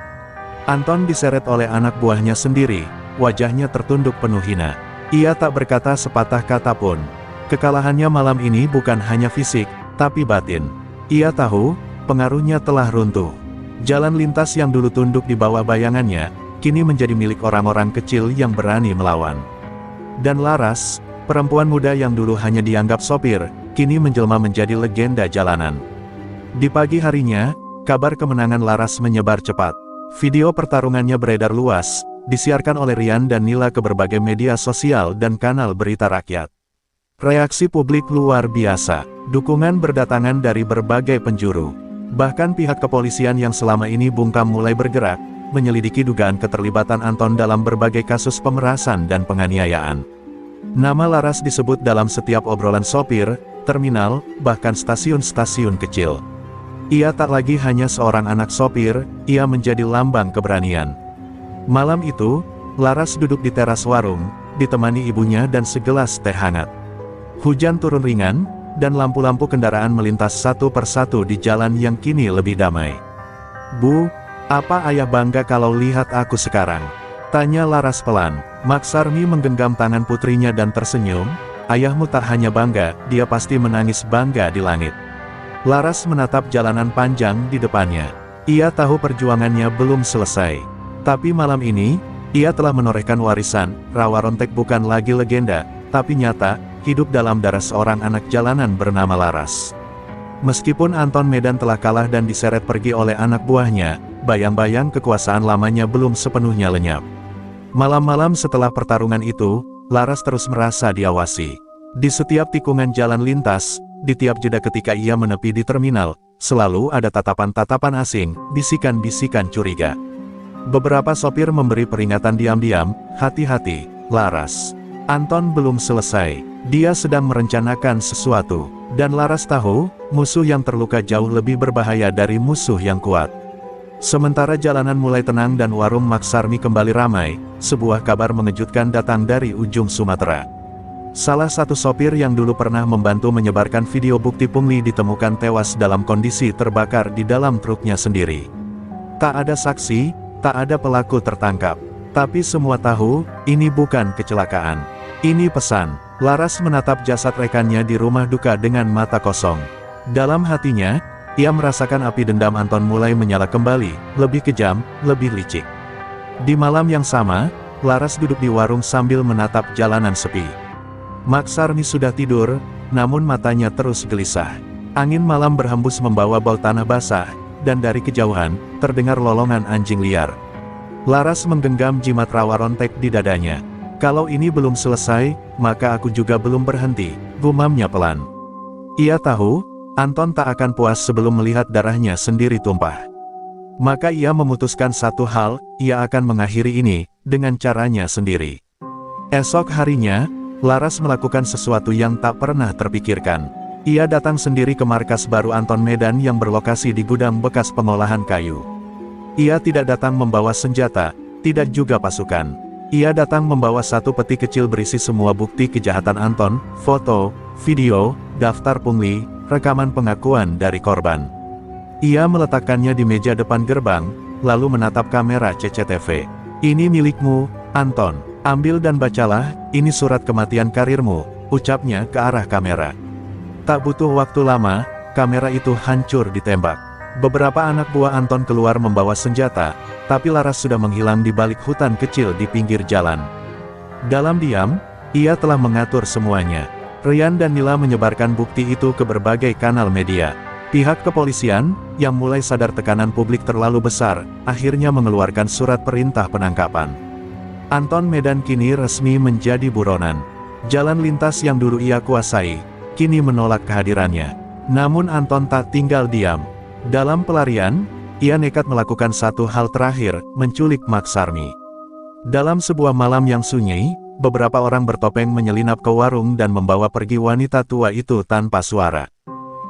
Anton diseret oleh anak buahnya sendiri, wajahnya tertunduk penuh hina. Ia tak berkata sepatah kata pun. Kekalahannya malam ini bukan hanya fisik, tapi batin. Ia tahu, pengaruhnya telah runtuh. Jalan lintas yang dulu tunduk di bawah bayangannya, kini menjadi milik orang-orang kecil yang berani melawan. Dan Laras, perempuan muda yang dulu hanya dianggap sopir, kini menjelma menjadi legenda jalanan. Di pagi harinya, kabar kemenangan Laras menyebar cepat. Video pertarungannya beredar luas, disiarkan oleh Rian dan Nila ke berbagai media sosial dan kanal berita rakyat. Reaksi publik luar biasa, dukungan berdatangan dari berbagai penjuru. Bahkan pihak kepolisian yang selama ini bungkam mulai bergerak, menyelidiki dugaan keterlibatan Anton dalam berbagai kasus pemerasan dan penganiayaan. Nama Laras disebut dalam setiap obrolan sopir, terminal, bahkan stasiun-stasiun kecil. Ia tak lagi hanya seorang anak sopir, ia menjadi lambang keberanian. Malam itu, Laras duduk di teras warung, ditemani ibunya dan segelas teh hangat. Hujan turun ringan, dan lampu-lampu kendaraan melintas satu persatu di jalan yang kini lebih damai. "Bu, apa ayah bangga kalau lihat aku sekarang?" tanya Laras pelan. Maksarmi menggenggam tangan putrinya dan tersenyum. "Ayahmu tak hanya bangga, dia pasti menangis bangga di langit." Laras menatap jalanan panjang di depannya. Ia tahu perjuangannya belum selesai. Tapi malam ini, ia telah menorehkan warisan. Rawa Rontek bukan lagi legenda, tapi nyata, hidup dalam darah seorang anak jalanan bernama Laras. Meskipun Anton Medan telah kalah dan diseret pergi oleh anak buahnya, bayang-bayang kekuasaan lamanya belum sepenuhnya lenyap. Malam-malam setelah pertarungan itu, Laras terus merasa diawasi. Di setiap tikungan jalan lintas, di tiap jeda ketika ia menepi di terminal, selalu ada tatapan-tatapan asing, bisikan-bisikan curiga. Beberapa sopir memberi peringatan diam-diam, "Hati-hati, Laras. Anton belum selesai. Dia sedang merencanakan sesuatu." Dan Laras tahu, musuh yang terluka jauh lebih berbahaya dari musuh yang kuat. Sementara jalanan mulai tenang dan warung Maksarmi kembali ramai, sebuah kabar mengejutkan datang dari ujung Sumatera. Salah satu sopir yang dulu pernah membantu menyebarkan video bukti pungli ditemukan tewas dalam kondisi terbakar di dalam truknya sendiri. Tak ada saksi, tak ada pelaku tertangkap. Tapi semua tahu, ini bukan kecelakaan. Ini pesan. Laras menatap jasad rekannya di rumah duka dengan mata kosong. Dalam hatinya, ia merasakan api dendam Anton mulai menyala kembali, lebih kejam, lebih licik. Di malam yang sama, Laras duduk di warung sambil menatap jalanan sepi. Maksarmi sudah tidur, namun matanya terus gelisah. Angin malam berhembus membawa bau tanah basah, dan dari kejauhan, terdengar lolongan anjing liar. Laras menggenggam jimat rawa rontek di dadanya. "Kalau ini belum selesai, maka aku juga belum berhenti," gumamnya pelan. Ia tahu, Anton tak akan puas sebelum melihat darahnya sendiri tumpah. Maka ia memutuskan satu hal, ia akan mengakhiri ini, dengan caranya sendiri. Esok harinya, Laras melakukan sesuatu yang tak pernah terpikirkan. Ia datang sendiri ke markas baru Anton Medan yang berlokasi di gudang bekas pengolahan kayu. Ia tidak datang membawa senjata, tidak juga pasukan. Ia datang membawa satu peti kecil berisi semua bukti kejahatan Anton, foto, video, daftar pungli, rekaman pengakuan dari korban. Ia meletakkannya di meja depan gerbang, lalu menatap kamera CCTV. "Ini milikmu, Anton. Ambil dan bacalah, ini surat kematian karirmu," ucapnya ke arah kamera. Tak butuh waktu lama, kamera itu hancur ditembak. Beberapa anak buah Anton keluar membawa senjata, tapi Laras sudah menghilang di balik hutan kecil di pinggir jalan. Dalam diam, ia telah mengatur semuanya. Rian dan Nila menyebarkan bukti itu ke berbagai kanal media. Pihak kepolisian, yang mulai sadar tekanan publik terlalu besar, akhirnya mengeluarkan surat perintah penangkapan. Anton Medan kini resmi menjadi buronan. Jalan lintas yang dulu ia kuasai, kini menolak kehadirannya. Namun Anton tak tinggal diam. Dalam pelarian, ia nekat melakukan satu hal terakhir, menculik Maksarmi. Dalam sebuah malam yang sunyi, beberapa orang bertopeng menyelinap ke warung dan membawa pergi wanita tua itu tanpa suara.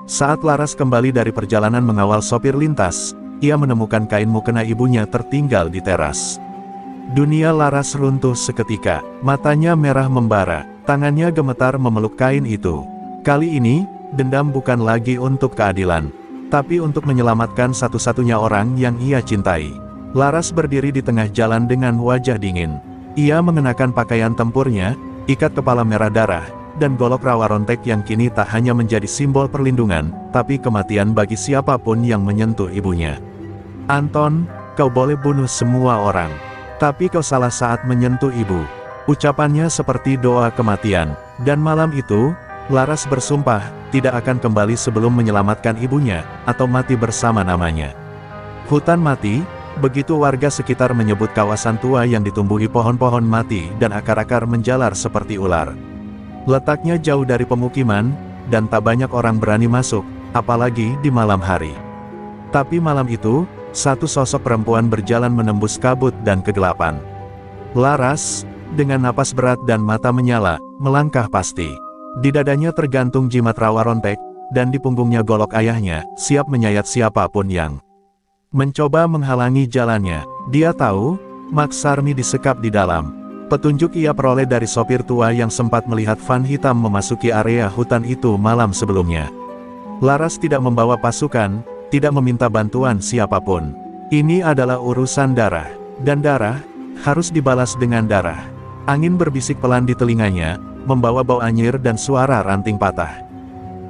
Saat Laras kembali dari perjalanan mengawal sopir lintas, ia menemukan kain mukena ibunya tertinggal di teras. Dunia Laras runtuh seketika, matanya merah membara, tangannya gemetar memeluk kain itu. Kali ini, dendam bukan lagi untuk keadilan, tapi untuk menyelamatkan satu-satunya orang yang ia cintai. Laras berdiri di tengah jalan dengan wajah dingin. Ia mengenakan pakaian tempurnya, ikat kepala merah darah, dan golok rawa rontek yang kini tak hanya menjadi simbol perlindungan, tapi kematian bagi siapapun yang menyentuh ibunya. "Anton, kau boleh bunuh semua orang. Tapi kau salah saat menyentuh ibu. Ucapannya seperti doa kematian. Dan malam itu, Laras bersumpah, tidak akan kembali sebelum menyelamatkan ibunya, atau mati bersama namanya. Hutan mati, begitu warga sekitar menyebut kawasan tua yang ditumbuhi pohon-pohon mati dan akar-akar menjalar seperti ular. Letaknya jauh dari pemukiman, dan tak banyak orang berani masuk, apalagi di malam hari. Tapi malam itu, satu sosok perempuan berjalan menembus kabut dan kegelapan. Laras, dengan napas berat dan mata menyala, melangkah pasti. Di dadanya tergantung jimat rawa rontek, dan di punggungnya golok ayahnya, siap menyayat siapapun yang mencoba menghalangi jalannya. Dia tahu, Maksarmi disekap di dalam. Petunjuk ia peroleh dari sopir tua yang sempat melihat van hitam memasuki area hutan itu malam sebelumnya. Laras tidak membawa pasukan, tidak meminta bantuan siapapun. Ini adalah urusan darah, dan darah harus dibalas dengan darah. Angin berbisik pelan di telinganya, membawa bau anyir dan suara ranting patah.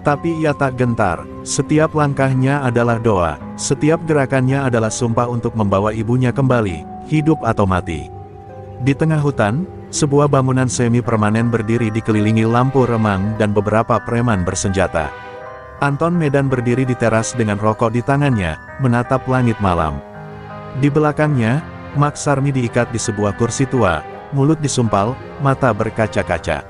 Tapi ia tak gentar, setiap langkahnya adalah doa, setiap gerakannya adalah sumpah untuk membawa ibunya kembali, hidup atau mati. Di tengah hutan, sebuah bangunan semi-permanen berdiri dikelilingi lampu remang dan beberapa preman bersenjata. Anton Medan berdiri di teras dengan rokok di tangannya, menatap langit malam. Di belakangnya, Maksarmi diikat di sebuah kursi tua, mulut disumpal, mata berkaca-kaca.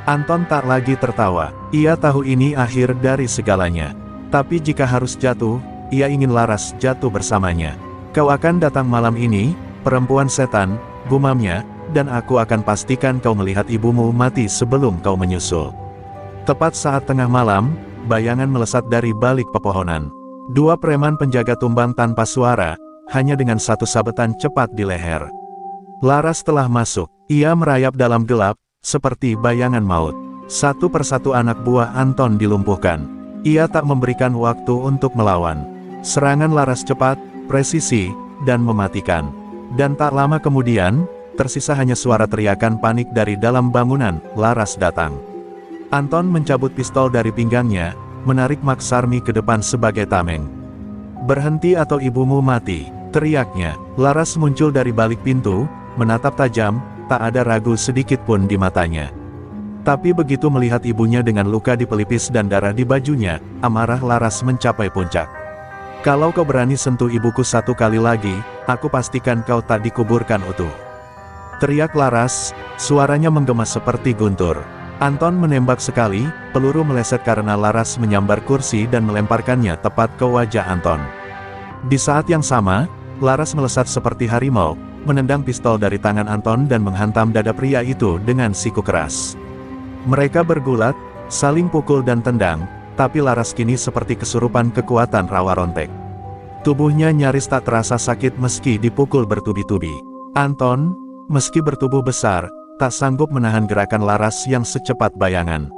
Anton tak lagi tertawa, ia tahu ini akhir dari segalanya. Tapi jika harus jatuh, ia ingin Laras jatuh bersamanya. Kau akan datang malam ini, perempuan setan, gumamnya, dan aku akan pastikan kau melihat ibumu mati sebelum kau menyusul. Tepat saat tengah malam, bayangan melesat dari balik pepohonan. Dua preman penjaga tumbang tanpa suara, hanya dengan satu sabetan cepat di leher. Laras telah masuk, ia merayap dalam gelap, seperti bayangan maut. Satu persatu anak buah Anton dilumpuhkan. Ia tak memberikan waktu untuk melawan. Serangan Laras cepat, presisi, dan mematikan. Dan tak lama kemudian, tersisa hanya suara teriakan panik dari dalam bangunan. Laras datang. Anton mencabut pistol dari pinggangnya, menarik Maksarmi ke depan sebagai tameng. "Berhenti atau ibumu mati," teriaknya. Laras muncul dari balik pintu, menatap tajam, tak ada ragu sedikit pun di matanya. Tapi begitu melihat ibunya dengan luka di pelipis dan darah di bajunya, amarah Laras mencapai puncak. "Kalau kau berani sentuh ibuku satu kali lagi, aku pastikan kau tak dikuburkan utuh," teriak Laras, suaranya menggema seperti guntur. Anton menembak sekali, peluru meleset karena Laras menyambar kursi dan melemparkannya tepat ke wajah Anton. Di saat yang sama, Laras melesat seperti harimau, menendang pistol dari tangan Anton dan menghantam dada pria itu dengan siku keras. Mereka bergulat, saling pukul dan tendang, tapi Laras kini seperti kesurupan kekuatan rawa rontek. Tubuhnya nyaris tak terasa sakit meski dipukul bertubi-tubi. Anton, meski bertubuh besar, tak sanggup menahan gerakan Laras yang secepat bayangan.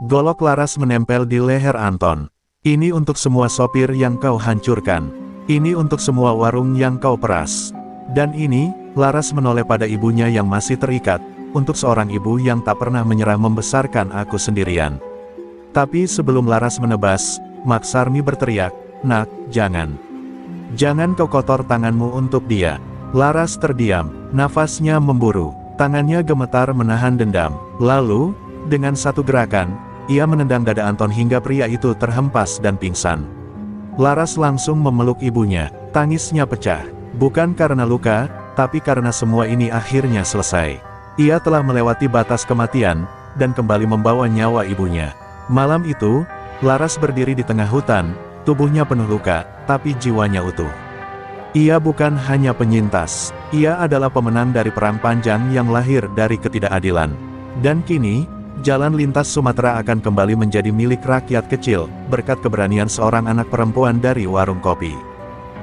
Golok Laras menempel di leher Anton. "Ini untuk semua sopir yang kau hancurkan. Ini untuk semua warung yang kau peras. Dan ini," Laras menoleh pada ibunya yang masih terikat, "untuk seorang ibu yang tak pernah menyerah membesarkan aku sendirian." Tapi sebelum Laras menebas, Maksarmi berteriak, "Nak, jangan. Jangan kau kotor tanganmu untuk dia." Laras terdiam, nafasnya memburu, tangannya gemetar menahan dendam. Lalu, dengan satu gerakan, ia menendang dada Anton hingga pria itu terhempas dan pingsan. Laras langsung memeluk ibunya, tangisnya pecah. Bukan karena luka, tapi karena semua ini akhirnya selesai. Ia telah melewati batas kematian, dan kembali membawa nyawa ibunya. Malam itu, Laras berdiri di tengah hutan, tubuhnya penuh luka, tapi jiwanya utuh. Ia bukan hanya penyintas, ia adalah pemenang dari perang panjang yang lahir dari ketidakadilan. Dan kini, jalan lintas Sumatera akan kembali menjadi milik rakyat kecil, berkat keberanian seorang anak perempuan dari warung kopi.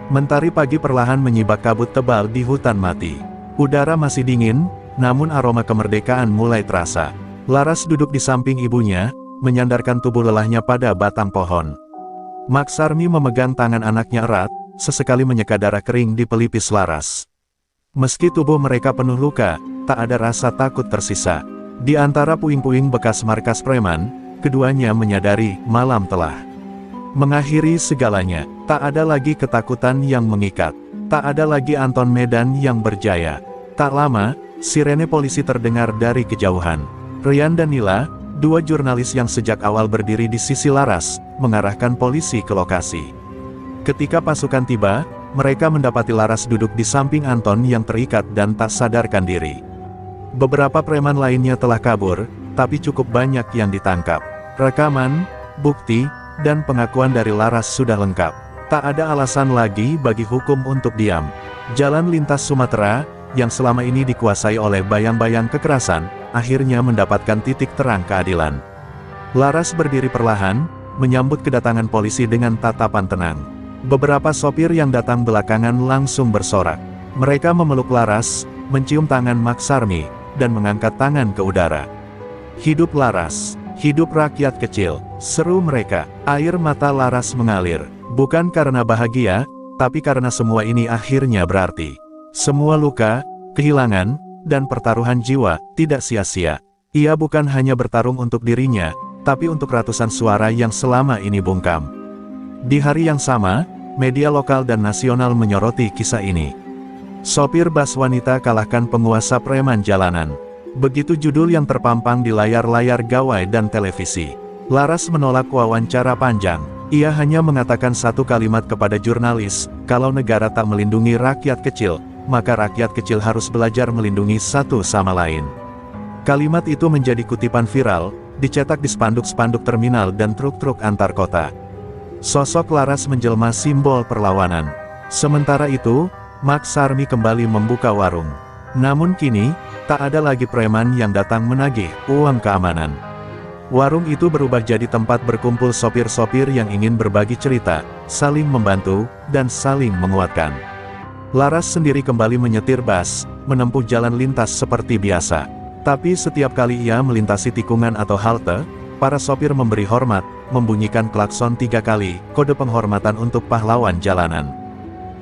Mentari pagi perlahan menyibak kabut tebal di hutan mati. Udara masih dingin, namun aroma kemerdekaan mulai terasa. Laras duduk di samping ibunya, menyandarkan tubuh lelahnya pada batang pohon. Maksarmi memegang tangan anaknya erat, sesekali menyeka darah kering di pelipis Laras. Meski tubuh mereka penuh luka, tak ada rasa takut tersisa. Di antara puing-puing bekas markas preman, keduanya menyadari malam telah mengakhiri segalanya. Tak ada lagi ketakutan yang mengikat. Tak Tak ada lagi Anton Medan yang berjaya. Tak lama, sirene polisi terdengar dari kejauhan. Rian dan Nila, dua jurnalis yang sejak awal berdiri di sisi Laras, mengarahkan polisi ke lokasi. Ketika pasukan tiba, mereka mendapati Laras duduk di samping Anton yang terikat dan tak sadarkan diri. Beberapa preman lainnya telah kabur, tapi cukup banyak yang ditangkap. Rekaman, bukti, dan pengakuan dari Laras sudah lengkap. Tak ada alasan lagi bagi hukum untuk diam. Jalan lintas Sumatera, yang selama ini dikuasai oleh bayang-bayang kekerasan, akhirnya mendapatkan titik terang keadilan. Laras berdiri perlahan, menyambut kedatangan polisi dengan tatapan tenang. Beberapa sopir yang datang belakangan langsung bersorak. Mereka memeluk Laras, mencium tangan Maksarmi, dan mengangkat tangan ke udara. Hidup Laras, hidup rakyat kecil, seru mereka. Air mata Laras mengalir, bukan karena bahagia, tapi karena semua ini akhirnya berarti. Semua luka, kehilangan, dan pertaruhan jiwa, tidak sia-sia. Ia bukan hanya bertarung untuk dirinya, tapi untuk ratusan suara yang selama ini bungkam. Di hari yang sama, media lokal dan nasional menyoroti kisah ini. Sopir bas wanita kalahkan penguasa preman jalanan. Begitu judul yang terpampang di layar-layar gawai dan televisi. Laras menolak wawancara panjang. Ia hanya mengatakan satu kalimat kepada jurnalis, kalau negara tak melindungi rakyat kecil, maka rakyat kecil harus belajar melindungi satu sama lain. Kalimat itu menjadi kutipan viral, dicetak di spanduk-spanduk terminal dan truk-truk antar kota. Sosok Laras menjelma simbol perlawanan. Sementara itu, Maksarmi kembali membuka warung. Namun kini, tak ada lagi preman yang datang menagih uang keamanan. Warung itu berubah jadi tempat berkumpul sopir-sopir yang ingin berbagi cerita, saling membantu, dan saling menguatkan. Laras sendiri kembali menyetir bas, menempuh jalan lintas seperti biasa. Tapi setiap kali ia melintasi tikungan atau halte, para sopir memberi hormat, membunyikan klakson 3 kali, kode penghormatan untuk pahlawan jalanan.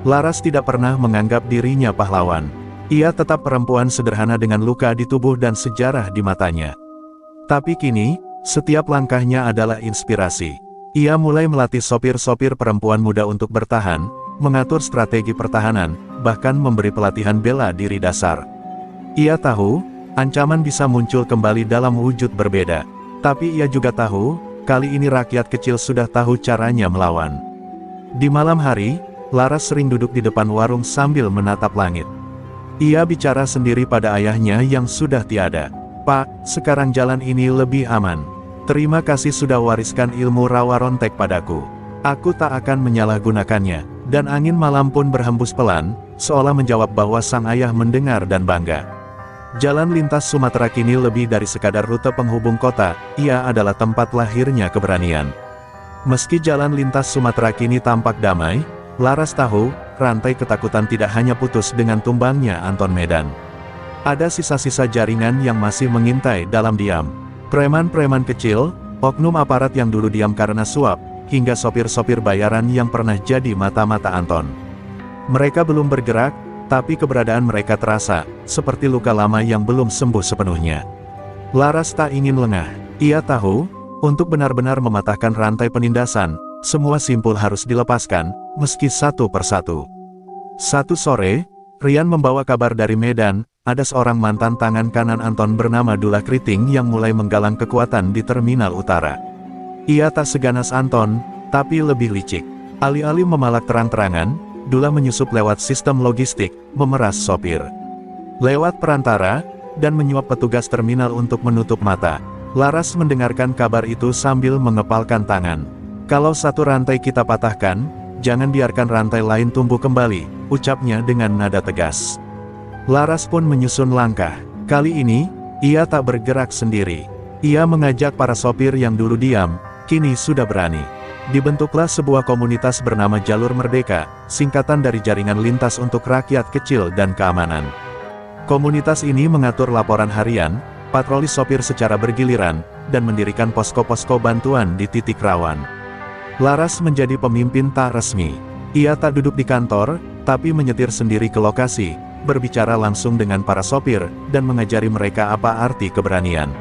Laras tidak pernah menganggap dirinya pahlawan. Ia tetap perempuan sederhana dengan luka di tubuh dan sejarah di matanya. Tapi kini, setiap langkahnya adalah inspirasi. Ia mulai melatih sopir-sopir perempuan muda untuk bertahan, mengatur strategi pertahanan, bahkan memberi pelatihan bela diri dasar. Ia tahu, ancaman bisa muncul kembali dalam wujud berbeda. Tapi ia juga tahu, kali ini rakyat kecil sudah tahu caranya melawan. Di malam hari, Laras sering duduk di depan warung sambil menatap langit. Ia bicara sendiri pada ayahnya yang sudah tiada. "Pak, sekarang jalan ini lebih aman. Terima kasih sudah wariskan ilmu rawa rontek padaku. Aku tak akan menyalahgunakannya." Dan angin malam pun berhembus pelan, seolah menjawab bahwa sang ayah mendengar dan bangga. Jalan lintas Sumatera kini lebih dari sekadar rute penghubung kota, ia adalah tempat lahirnya keberanian. Meski jalan lintas Sumatera kini tampak damai, Laras tahu, rantai ketakutan tidak hanya putus dengan tumbangnya Anton Medan. Ada sisa-sisa jaringan yang masih mengintai dalam diam. Preman-preman kecil, oknum aparat yang dulu diam karena suap, hingga sopir-sopir bayaran yang pernah jadi mata-mata Anton. Mereka belum bergerak, tapi keberadaan mereka terasa, seperti luka lama yang belum sembuh sepenuhnya. Laras tak ingin lengah. Ia tahu, untuk benar-benar mematahkan rantai penindasan, semua simpul harus dilepaskan, meski satu persatu. Satu sore, Rian membawa kabar dari Medan, ada seorang mantan tangan kanan Anton bernama Dula Kriting yang mulai menggalang kekuatan di Terminal Utara. Ia tak seganas Anton, tapi lebih licik. Alih-alih memalak terang-terangan, Dula menyusup lewat sistem logistik, memeras sopir. Lewat perantara, dan menyuap petugas terminal untuk menutup mata. Laras mendengarkan kabar itu sambil mengepalkan tangan. "Kalau satu rantai kita patahkan, jangan biarkan rantai lain tumbuh kembali," ucapnya dengan nada tegas. Laras pun menyusun langkah. Kali ini, ia tak bergerak sendiri. Ia mengajak para sopir yang dulu diam, kini sudah berani. Dibentuklah sebuah komunitas bernama Jalur Merdeka, singkatan dari Jaringan Lintas untuk Rakyat Kecil dan Keamanan. Komunitas ini mengatur laporan harian, patroli sopir secara bergiliran, dan mendirikan posko-posko bantuan di titik rawan. Laras menjadi pemimpin tak resmi. Ia tak duduk di kantor, tapi menyetir sendiri ke lokasi, berbicara langsung dengan para sopir, dan mengajari mereka apa arti keberanian.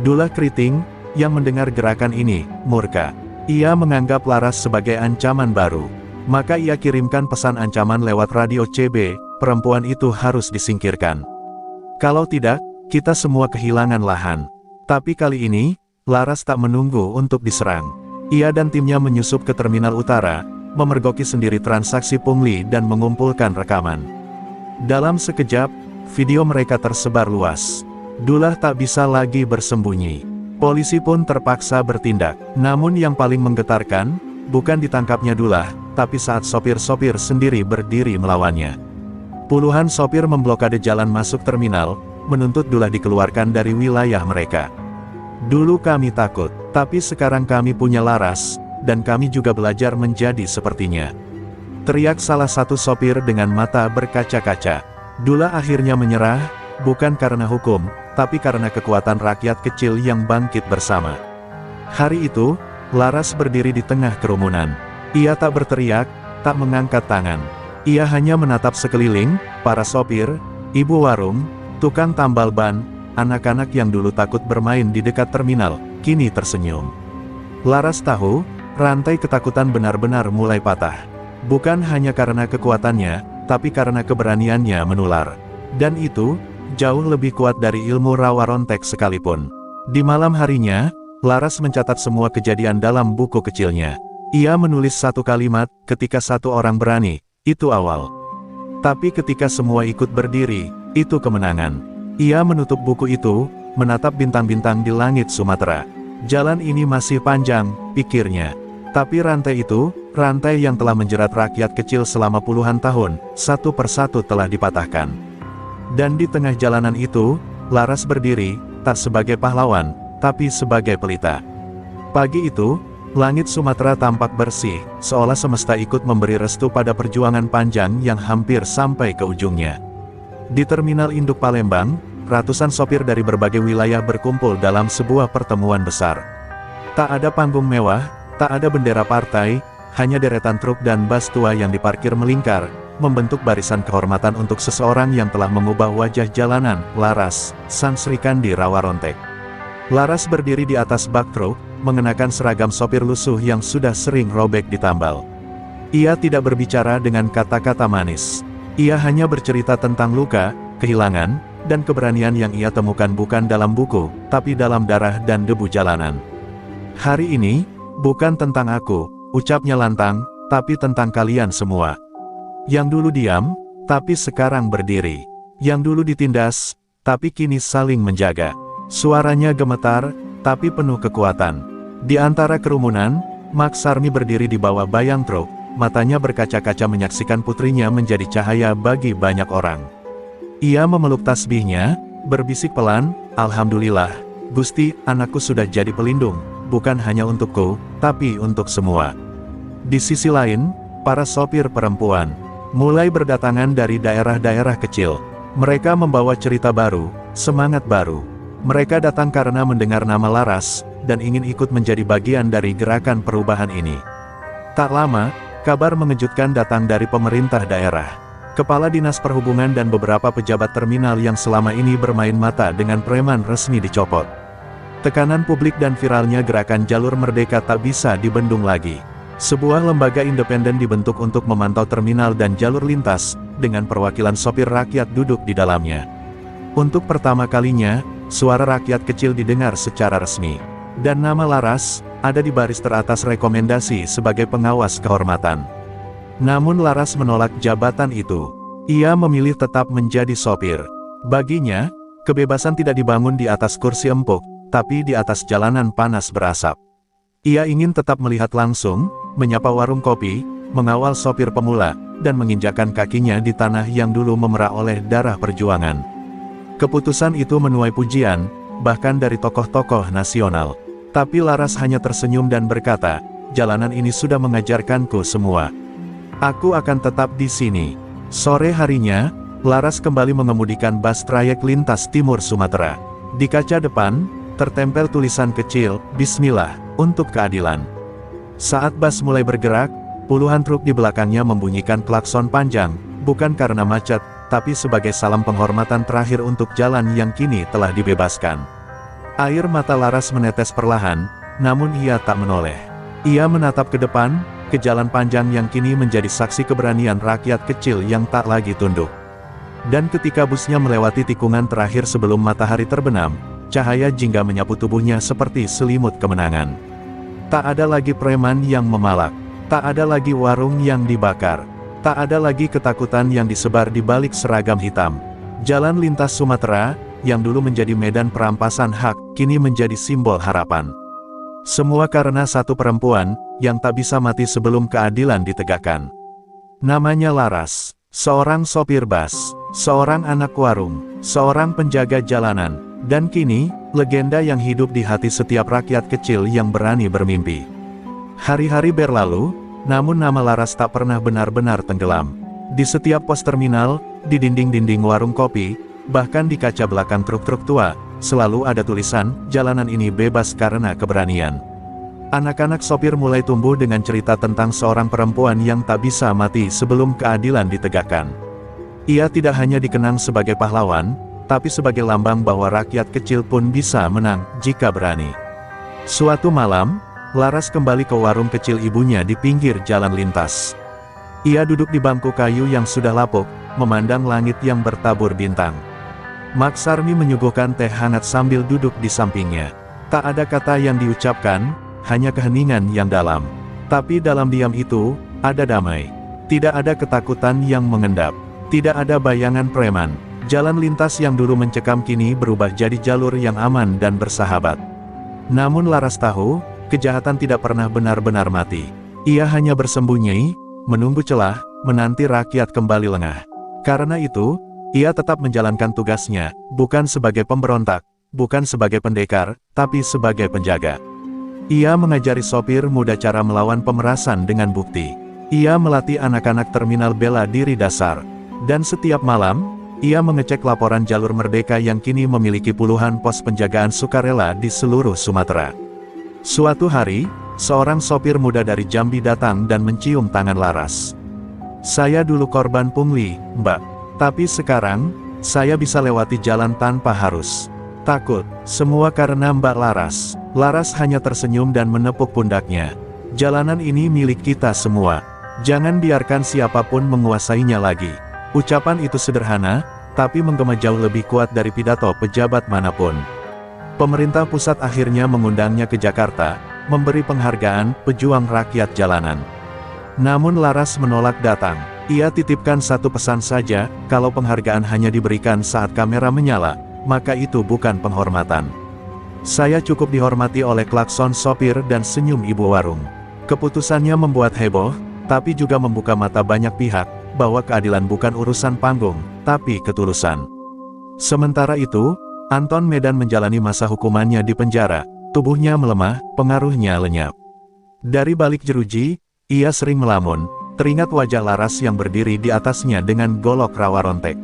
Dula Kriting, yang mendengar gerakan ini, murka. Ia menganggap Laras sebagai ancaman baru. Maka ia kirimkan pesan ancaman lewat radio CB, perempuan itu harus disingkirkan. Kalau tidak, kita semua kehilangan lahan. Tapi kali ini, Laras tak menunggu untuk diserang. Ia dan timnya menyusup ke terminal utara, memergoki sendiri transaksi pungli dan mengumpulkan rekaman. Dalam sekejap, video mereka tersebar luas. Dullah tak bisa lagi bersembunyi. Polisi pun terpaksa bertindak. Namun yang paling menggetarkan, bukan ditangkapnya Dullah, tapi saat sopir-sopir sendiri berdiri melawannya. Puluhan sopir memblokade jalan masuk terminal, menuntut Dullah dikeluarkan dari wilayah mereka. Dulu kami takut, tapi sekarang kami punya Laras, dan kami juga belajar menjadi sepertinya. Teriak salah satu sopir dengan mata berkaca-kaca. Dullah akhirnya menyerah, bukan karena hukum, tapi karena kekuatan rakyat kecil yang bangkit bersama. Hari itu, Laras berdiri di tengah kerumunan. Ia tak berteriak, tak mengangkat tangan. Ia hanya menatap sekeliling, para sopir, ibu warung, tukang tambal ban, anak-anak yang dulu takut bermain di dekat terminal, kini tersenyum. Laras tahu, rantai ketakutan benar-benar mulai patah. Bukan hanya karena kekuatannya, tapi karena keberaniannya menular. Dan itu, jauh lebih kuat dari ilmu rawa rontek sekalipun. Di malam harinya, Laras mencatat semua kejadian dalam buku kecilnya. Ia menulis satu kalimat, ketika satu orang berani, itu awal. Tapi ketika semua ikut berdiri, itu kemenangan. Ia menutup buku itu, menatap bintang-bintang di langit Sumatera. Jalan ini masih panjang, pikirnya. Tapi rantai itu, rantai yang telah menjerat rakyat kecil selama puluhan tahun, satu persatu telah dipatahkan. Dan di tengah jalanan itu, Laras berdiri, tak sebagai pahlawan, tapi sebagai pelita. Pagi itu, langit Sumatera tampak bersih, seolah semesta ikut memberi restu pada perjuangan panjang yang hampir sampai ke ujungnya. Di Terminal Induk Palembang, ratusan sopir dari berbagai wilayah berkumpul dalam sebuah pertemuan besar. Tak ada panggung mewah, tak ada bendera partai, hanya deretan truk dan bus tua yang diparkir melingkar, membentuk barisan kehormatan untuk seseorang yang telah mengubah wajah jalanan, Laras, sang Srikandi Rawa Rontek. Laras berdiri di atas bak truk, mengenakan seragam sopir lusuh yang sudah sering robek ditambal. Ia tidak berbicara dengan kata-kata manis. Ia hanya bercerita tentang luka, kehilangan, dan keberanian yang ia temukan bukan dalam buku, tapi dalam darah dan debu jalanan. Hari ini, bukan tentang aku, ucapnya lantang, tapi tentang kalian semua. Yang dulu diam, tapi sekarang berdiri. Yang dulu ditindas, tapi kini saling menjaga. Suaranya gemetar, tapi penuh kekuatan. Di antara kerumunan, Mak Sarmi berdiri di bawah bayang truk, matanya berkaca-kaca menyaksikan putrinya menjadi cahaya bagi banyak orang. Ia memeluk tasbihnya, berbisik pelan, "Alhamdulillah, Gusti, anakku sudah jadi pelindung, bukan hanya untukku, tapi untuk semua." Di sisi lain, para sopir perempuan mulai berdatangan dari daerah-daerah kecil. Mereka membawa cerita baru, semangat baru. Mereka datang karena mendengar nama Laras, dan ingin ikut menjadi bagian dari gerakan perubahan ini. Tak lama, kabar mengejutkan datang dari pemerintah daerah. Kepala Dinas Perhubungan dan beberapa pejabat terminal yang selama ini bermain mata dengan preman resmi dicopot. Tekanan publik dan viralnya gerakan Jalur Merdeka tak bisa dibendung lagi. Sebuah lembaga independen dibentuk untuk memantau terminal dan jalur lintas, dengan perwakilan sopir rakyat duduk di dalamnya. Untuk pertama kalinya, suara rakyat kecil didengar secara resmi. Dan nama Laras, ada di baris teratas rekomendasi sebagai pengawas kehormatan. Namun Laras menolak jabatan itu. Ia memilih tetap menjadi sopir. Baginya, kebebasan tidak dibangun di atas kursi empuk, tapi di atas jalanan panas berasap. Ia ingin tetap melihat langsung, menyapa warung kopi, mengawal sopir pemula, dan menginjakkan kakinya di tanah yang dulu memerah oleh darah perjuangan. Keputusan itu menuai pujian, bahkan dari tokoh-tokoh nasional. Tapi Laras hanya tersenyum dan berkata, "Jalanan ini sudah mengajarkanku semua. Aku akan tetap di sini." Sore harinya, Laras kembali mengemudikan bus trayek lintas timur Sumatera. Di kaca depan, tertempel tulisan kecil, "Bismillah, untuk keadilan." Saat bus mulai bergerak, puluhan truk di belakangnya membunyikan klakson panjang, bukan karena macet, tapi sebagai salam penghormatan terakhir untuk jalan yang kini telah dibebaskan. Air mata Laras menetes perlahan, namun ia tak menoleh. Ia menatap ke depan, ke jalan panjang yang kini menjadi saksi keberanian rakyat kecil yang tak lagi tunduk. Dan ketika busnya melewati tikungan terakhir sebelum matahari terbenam, cahaya jingga menyapu tubuhnya seperti selimut kemenangan. Tak ada lagi preman yang memalak, tak ada lagi warung yang dibakar, tak ada lagi ketakutan yang disebar di balik seragam hitam. Jalan lintas Sumatera, yang dulu menjadi medan perampasan hak, kini menjadi simbol harapan. Semua karena satu perempuan, yang tak bisa mati sebelum keadilan ditegakkan. Namanya Laras, seorang sopir bus, seorang anak warung, seorang penjaga jalanan, dan kini, legenda yang hidup di hati setiap rakyat kecil yang berani bermimpi. Hari-hari berlalu, namun nama Laras tak pernah benar-benar tenggelam. Di setiap pos terminal, di dinding-dinding warung kopi, bahkan di kaca belakang truk-truk tua, selalu ada tulisan, jalanan ini bebas karena keberanian. Anak-anak sopir mulai tumbuh dengan cerita tentang seorang perempuan yang tak bisa mati sebelum keadilan ditegakkan. Ia tidak hanya dikenang sebagai pahlawan, tapi sebagai lambang bahwa rakyat kecil pun bisa menang, jika berani. Suatu malam, Laras kembali ke warung kecil ibunya di pinggir jalan lintas. Ia duduk di bangku kayu yang sudah lapuk, memandang langit yang bertabur bintang. Maksarmi menyuguhkan teh hangat sambil duduk di sampingnya. Tak ada kata yang diucapkan, hanya keheningan yang dalam. Tapi dalam diam itu, ada damai. Tidak ada ketakutan yang mengendap. Tidak ada bayangan preman. Jalan lintas yang dulu mencekam kini berubah jadi jalur yang aman dan bersahabat. Namun Laras tahu, kejahatan tidak pernah benar-benar mati. Ia hanya bersembunyi, menunggu celah, menanti rakyat kembali lengah. Karena itu, ia tetap menjalankan tugasnya, bukan sebagai pemberontak, bukan sebagai pendekar, tapi sebagai penjaga. Ia mengajari sopir muda cara melawan pemerasan dengan bukti. Ia melatih anak-anak terminal bela diri dasar. Dan setiap malam, ia mengecek laporan jalur merdeka yang kini memiliki puluhan pos penjagaan sukarela di seluruh Sumatera. Suatu hari, seorang sopir muda dari Jambi datang dan mencium tangan Laras. "Saya dulu korban pungli, Mbak. Tapi sekarang, saya bisa lewati jalan tanpa harus takut. Semua karena Mbak Laras." Laras hanya tersenyum dan menepuk pundaknya. "Jalanan ini milik kita semua. Jangan biarkan siapapun menguasainya lagi." Ucapan itu sederhana, tapi menggema jauh lebih kuat dari pidato pejabat manapun. Pemerintah pusat akhirnya mengundangnya ke Jakarta, memberi penghargaan pejuang rakyat jalanan. Namun Laras menolak datang. Ia titipkan satu pesan saja, kalau penghargaan hanya diberikan saat kamera menyala, maka itu bukan penghormatan. "Saya cukup dihormati oleh klakson sopir dan senyum ibu warung." Keputusannya membuat heboh, tapi juga membuka mata banyak pihak, bahwa keadilan bukan urusan panggung, tapi ketulusan. Sementara itu, Anton Medan menjalani masa hukumannya di penjara, tubuhnya melemah, pengaruhnya lenyap. Dari balik jeruji, ia sering melamun, teringat wajah Laras yang berdiri di atasnya dengan golok rawa rontek.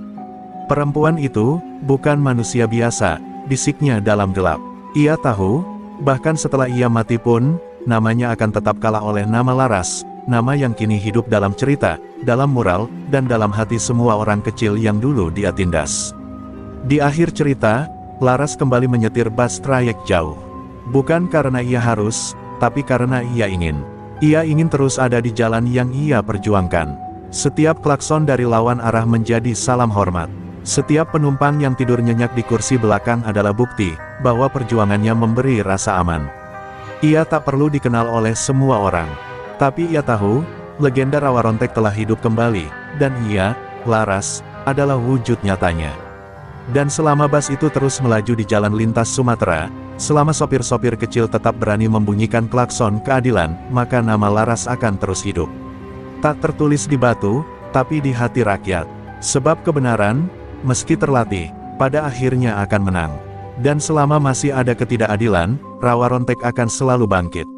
"Perempuan itu, bukan manusia biasa," bisiknya dalam gelap. Ia tahu, bahkan setelah ia mati pun, namanya akan tetap kalah oleh nama Laras, nama yang kini hidup dalam cerita, dalam mural, dan dalam hati semua orang kecil yang dulu dia tindas. Di akhir cerita, Laras kembali menyetir bus trayek jauh. Bukan karena ia harus, tapi karena ia ingin. Ia ingin terus ada di jalan yang ia perjuangkan. Setiap klakson dari lawan arah menjadi salam hormat. Setiap penumpang yang tidur nyenyak di kursi belakang adalah bukti, bahwa perjuangannya memberi rasa aman. Ia tak perlu dikenal oleh semua orang. Tapi ia tahu, legenda rawa rontek telah hidup kembali, dan ia, Laras, adalah wujud nyatanya. Dan selama bus itu terus melaju di jalan lintas Sumatera, selama sopir-sopir kecil tetap berani membunyikan klakson keadilan, maka nama Laras akan terus hidup. Tak tertulis di batu, tapi di hati rakyat. Sebab kebenaran, meski terlatih, pada akhirnya akan menang. Dan selama masih ada ketidakadilan, rawa rontek akan selalu bangkit.